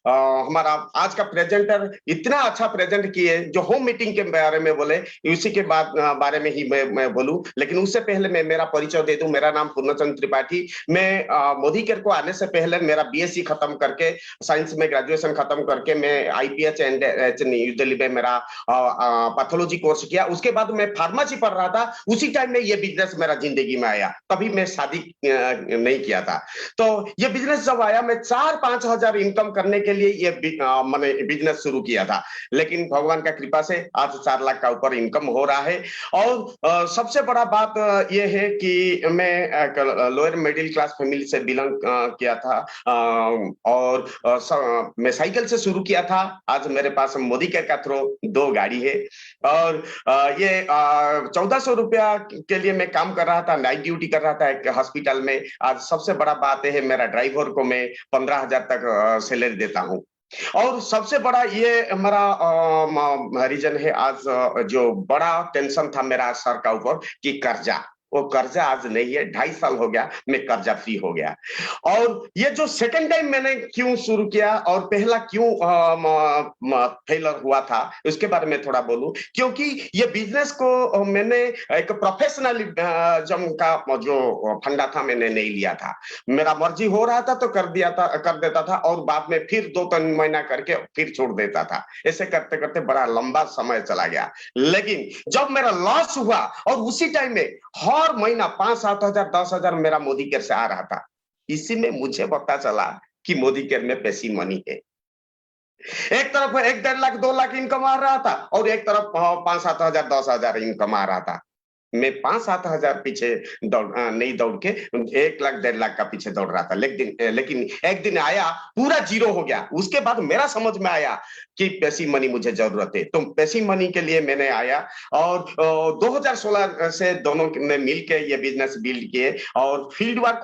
हमारा आज का प्रेजेंटर इतना अच्छा प्रेजेंट किए, जो होम मीटिंग के बारे में बोले, उसी के बारे में ही मैं बोलूं। लेकिन उससे पहले मैं मेरा परिचय दे दूं। मेरा नाम पूर्णचंद्र त्रिपाठी। मैं मोदी केयर को आने से पहले मेरा बीएससी खत्म करके, साइंस में ग्रेजुएशन खत्म करके, मैं आईपीएच एंड न्यू दिल्ली में मेरा पैथोलॉजी कोर्स किया। उसके बाद मैं फार्मेसी पढ़ रहा था, उसी टाइम में ये बिजनेस मेरा जिंदगी में आया। तभी मैं शादी नहीं किया था। तो ये बिजनेस जब आया, मैं 4-5 हजार इनकम करने के लिए ये मैंने बिजनेस शुरू किया था। लेकिन भगवान का कृपा से आज 4 लाख का ऊपर इनकम हो रहा है। और सबसे बड़ा बात ये है कि मैं लोअर मिडिल क्लास फैमिली से बिलोंग किया था, और मैं साइकिल से शुरू किया था। आज मेरे पास मोदी केयर का थ्रू 2 गाड़ी है, और ये 1400 रुपया के लिए मैं काम कर रहा था, नाइट ड्यूटी कर रहा था एक हॉस्पिटल में। आज सबसे बड़ा बात है, मेरा ड्राइवर को मैं 15,000 तक सैलरी देता हूँ। और सबसे बड़ा ये हमारा रीजन है, आज जो बड़ा टेंशन था मेरा सर का ऊपर कि कर्जा, वो कर्जा आज नहीं है। 2.5 साल हो गया मैं कर्जा फ्री हो गया। और ये जो सेकंड टाइम मैंने क्यों शुरू किया और पहला क्यों फेलर हुआ था, उसके बारे में थोड़ा बोलूं। क्योंकि ये बिजनेस को मैंने एक प्रोफेशनलिज्म का जो फंडा था मैंने नहीं लिया था। मेरा मर्जी हो रहा था तो कर देता था, और बाद में फिर 2-3 महीना करके फिर छोड़ देता था। ऐसे करते करते बड़ा लंबा समय चला गया। लेकिन जब मेरा लॉस हुआ, और उसी टाइम में हर महीना 5-7 हजार 10 हजार मेरा मोदी केयर से आ रहा था, इसी में मुझे पता चला कि मोदी केयर में पैसी मनी है। एक तरफ 1-1.5 लाख 2 लाख इनकम आ रहा था, और एक तरफ 5-7 हजार 10 हजार इनकम आ रहा था। मैं 5-7 हजार पीछे नहीं दौड़ के 1 लाख 1.5 लाख का पीछे दौड़ रहा था। लेकिन एक दिन आया, पूरा जीरो हो गया। उसके बाद मेरा समझ में आया कि पैसी मनी मुझे जरूरत है। तो पैसी मनी के लिए मैंने आया, और 2016 से दोनों ने मिलकर ये बिजनेस बिल्ड किए, और फील्ड वर्क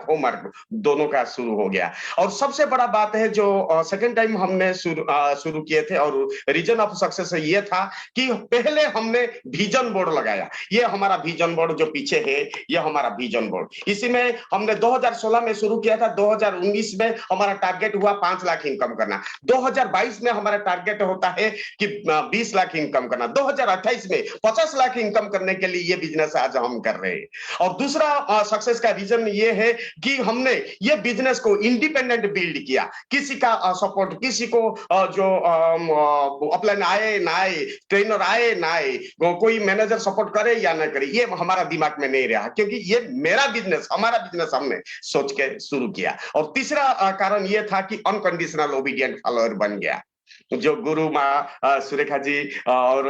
होमवर्क दोनों का शुरू हो गया। और सबसे बड़ा बात है, जो सेकंड टाइम हमने शुरू किए थे, और रीजन ऑफ सक्सेस ये था कि पहले हमने विजन बोर्ड लगाया। ये हमारा विजन बोर्ड जो पीछे है, ये हमारा विजन बोर्ड, इसी में हमने 2016 में शुरू किया था। 2019 में हमारा टारगेट हुआ 5 लाख इनकम करना। 2022 में हमारा टारगेट होता है कि 20 लाख इनकम करना। 2028 में 50 लाख इनकम करने के लिए ये बिजनेस आज हम कर रहे हैं। और दूसरा सक्सेस का रीजन ये है कि हमने ये बिजनेस को इंडिपेंडेंट बिल्ड किया। किसी का सपोर्ट, किसी को जो अपलाइन आए ना आए, ट्रेनर आए ना आए, कोई मैनेजर सपोर्ट करे या ना करे, ये हमारा दिमाग में नहीं रहा, क्योंकि ये मेरा बिजनेस, हमारा बिजनेस हमने सोच के शुरू किया। और तीसरा कारण ये था कि अनकंडीशनल ओबीडिएंट फॉलोअर बन गया। जो गुरु माँ सुरेखा जी और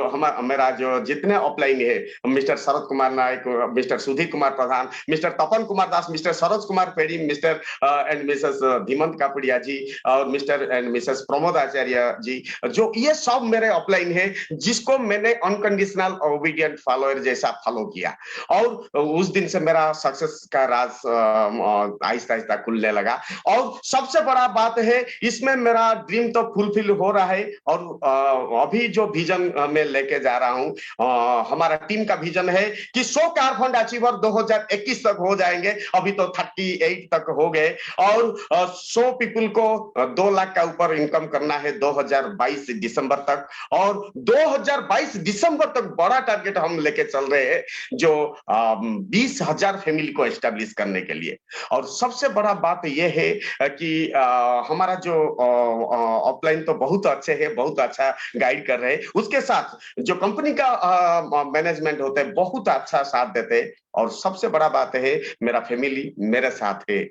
मेरा जो जितने ऑफलाइन है, mister Sharad Kumar Nayak, mister Sudhir Kumar Pradhan, mister Tapan Kumar Das, mister Saroj Kumar Pedi, mister and missus Dhimant Kapadia ji, और mister and missus Pramod Acharya ji, जो ये सब मेरे ऑफलाइन है, जिसको मैंने अनकंडीशनल ओबीडिएंट फॉलोअर जैसा फॉलो किया। और उस दिन से मेरा सक्सेस का राज आहिस्ता आहिस्ता खुलने लगा। और सबसे बड़ा बात है, इसमें मेरा ड्रीम तो फुलफिल हो रहा है। और अभी जो विजन मैं लेके जा रहा हूँ, हमारा टीम का विजन है कि 100 कार फंड अचीवर 2021 तक हो जाएंगे। अभी तो 38 तक हो गए और 100 पीपल को 2 लाख का ऊपर इनकम करना है 2022 दिसंबर तक। और 2022 दिसंबर तक बड़ा टारगेट हम लेके चल रहे हैं, जो 20,000 फैमिली को एस्टेब्लिश करने के लिए। और सबसे बड़ा बात यह है कि हमारा जो ऑफलाइन तो बहुत अच्छे है, बहुत अच्छा गाइड कर रहे हैं, उसके साथ जो कंपनी का मैनेजमेंट होता है बहुत अच्छा साथ देते हैं। और सबसे बड़ा बात है मेरा फैमिली मेरे साथ है,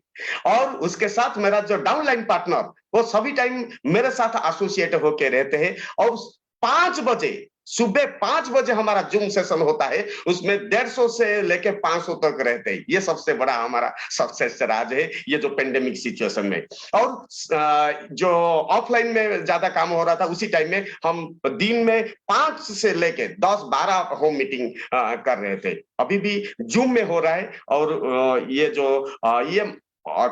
और उसके साथ मेरा जो डाउनलाइन पार्टनर वो सभी टाइम मेरे साथ एसोसिएट होके रहते हैं। और 5 बजे सुबह 5 बजे हमारा जूम सेशन होता है, उसमें 150 से लेके 500 तक रहते हैं। ये सबसे बड़ा हमारा सक्सेस राज है ये जो पेंडेमिक सिचुएशन में। और जो ऑफलाइन में ज्यादा काम हो रहा था उसी टाइम में हम दिन में 5 से लेके 10-12 होम मीटिंग कर रहे थे। अभी भी जूम में हो रहा है। और ये जो ये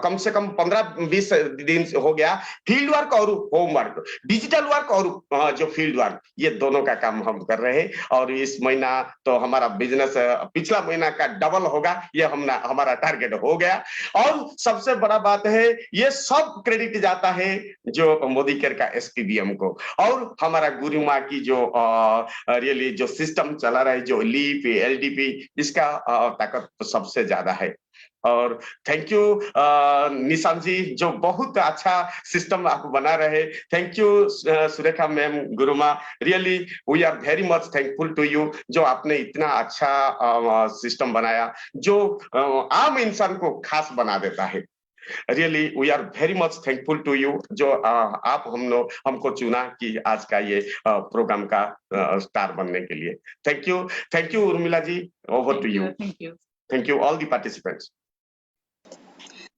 कम से कम 15-20 दिन हो गया फील्ड वर्क और होम वर्क, डिजिटल वर्क और जो फील्ड वर्क, ये दोनों का काम हम कर रहे हैं। और इस महीना तो हमारा बिजनेस पिछला महीना का डबल होगा, ये हमारा टारगेट हो गया। और सबसे बड़ा बात है ये सब क्रेडिट जाता है जो मोदी केयर का एसपीबीएम को, और हमारा गुरु माँ की जो रियली जो सिस्टम चला रहा है, जो लीप एलडीपी, इसका ताकत तो सबसे ज्यादा है। और थैंक यू निशांत जी, जो बहुत अच्छा सिस्टम आप बना रहे। Thank you Surekha ma'am, Guruma, really we are very much thankful to you, जो आपने इतना अच्छा सिस्टम बनाया जो आम इंसान को खास बना देता है। Really we are very much thankful to you, जो आप हमको चुना कि आज का ये प्रोग्राम का स्टार बनने के लिए। Thank you Urmila ji, over to you. Thank you all the participants.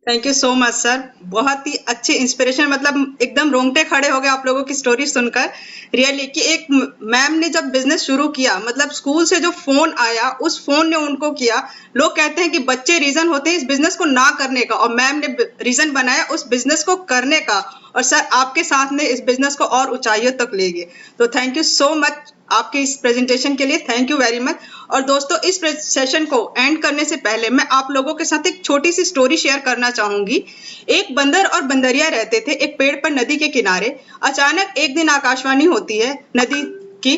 Thank you so much sir, बहुत ही अच्छी इंस्पिरेशन, मतलब एकदम रोंगटे खड़े हो गए आप लोगों की स्टोरी सुनकर। रियली कि एक मैम ने जब बिजनेस शुरू किया, मतलब स्कूल से जो फोन आया उस फोन ने उनको किया। लोग कहते हैं कि बच्चे रीजन होते हैं इस बिजनेस को ना करने का, और मैम ने रीजन बनाया उस बिजनेस को करने का, और सर आपके साथ ने इस बिजनेस को और ऊंचाइयों तक ले गए। तो थैंक यू सो मच आपके इस प्रेजेंटेशन के लिए, थैंक यू वेरी मच। और दोस्तों इस सेशन को एंड करने से पहले मैं आप लोगों के साथ एक छोटी सी स्टोरी शेयर करना चाहूंगी। एक बंदर और बंदरिया रहते थे एक पेड़ पर नदी के किनारे। अचानक एक दिन आकाशवाणी होती है नदी की।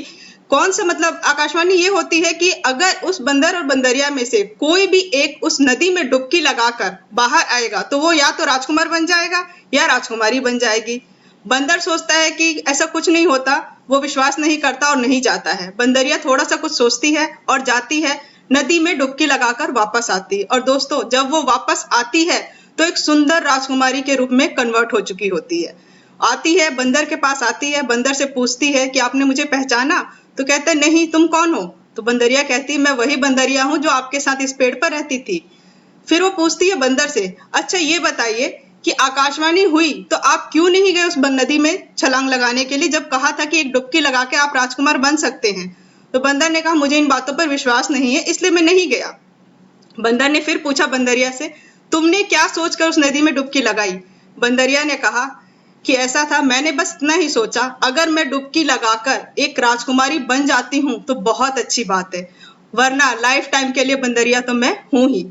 कौन सा मतलब आकाशवाणी ये होती है कि अगर उस बंदर और बंदरिया में से कोई भी एक उस नदी में डुबकी लगाकर बाहर आएगा तो वो या तो राजकुमार बन जाएगा या राजकुमारी बन जाएगी। बंदर सोचता है कि ऐसा कुछ नहीं होता, वो विश्वास नहीं करता और नहीं जाता है। बंदरिया थोड़ा सा कुछ सोचती है और जाती है, नदी में डुबकी लगाकर वापस आती है। और दोस्तों जब वो वापस आती है तो एक सुंदर राजकुमारी के रूप में कन्वर्ट हो चुकी होती है। आती है, बंदर के पास आती है, बंदर से पूछती है कि आपने मुझे पहचाना? तो कहते हैं नहीं, तुम कौन हो? तो बंदरिया कहती है मैं वही बंदरिया हूँ जो आपके साथ इस पेड़ पर रहती थी। फिर वो पूछती है बंदर से, अच्छा ये बताइए कि आकाशवाणी हुई तो आप क्यों नहीं गए उस नदी में छलांग लगाने के लिए, जब कहा था कि एक डुबकी लगा के आप राजकुमार बन सकते हैं? तो बंदर ने कहा मुझे इन बातों पर विश्वास नहीं है इसलिए मैं नहीं गया। बंदर ने फिर पूछा बंदरिया से, तुमने क्या सोचकर उस नदी में डुबकी लगाई? बंदरिया ने कहा कि ऐसा था, मैंने बस इतना ही सोचा, अगर मैं डुबकी लगाकर एक राजकुमारी बन जाती हूँ तो बहुत अच्छी बात है, वरना लाइफ टाइम के लिए बंदरिया तो मैं हूं ही।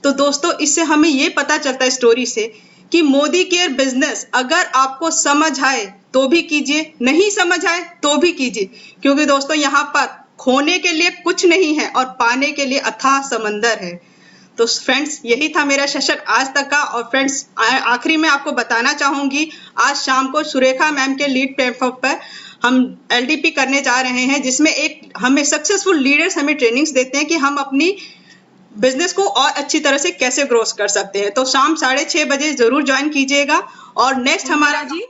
तो दोस्तों इससे हमें ये पता चलता है स्टोरी से कि मोदी केयर बिजनेस अगर आपको समझ आए तो भी कीजिए, नहीं समझ आए तो भी कीजिए, क्योंकि दोस्तों यहाँ पर खोने के लिए कुछ नहीं है और पाने के लिए अथाह समंदर है। तो फ्रेंड्स यही था मेरा सेशन आज तक का। और फ्रेंड्स आखिरी में आपको बताना चाहूंगी, आज शाम को सुरेखा मैम के लीड प्लेटफॉर्म पर हम एलडीपी करने जा रहे हैं, जिसमें एक हमें सक्सेसफुल लीडर्स हमें ट्रेनिंग्स देते हैं कि हम अपनी बिजनेस को और अच्छी तरह से कैसे ग्रो कर सकते हैं। तो शाम 6:30 बजे जरूर ज्वाइन कीजिएगा। और नेक्स्ट हमारा जी,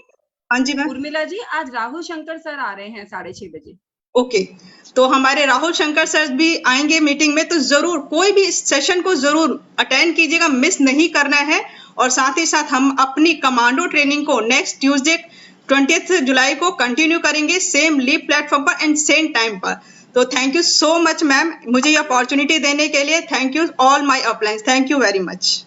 हाँ जी मैम। उर्मिला जी, आज राहुल शंकर सर आ रहे हैं 6:30 बजे। ओके, तो हमारे राहुल शंकर सर भी आएंगे मीटिंग में, तो जरूर कोई भी इस सेशन को जरूर अटेंड कीजिएगा, मिस नहीं करना है। और साथ ही साथ हम अपनी कमांडो ट्रेनिंग को नेक्स्ट ट्यूसडे 20 जुलाई को कंटिन्यू करेंगे, सेम लीव प्लेटफॉर्म पर एंड सेम टाइम पर। तो thank you so much ma'am, मुझे ये अपॉर्चुनिटी देने के लिए। Thank you all my अपलाइंस, thank you very much.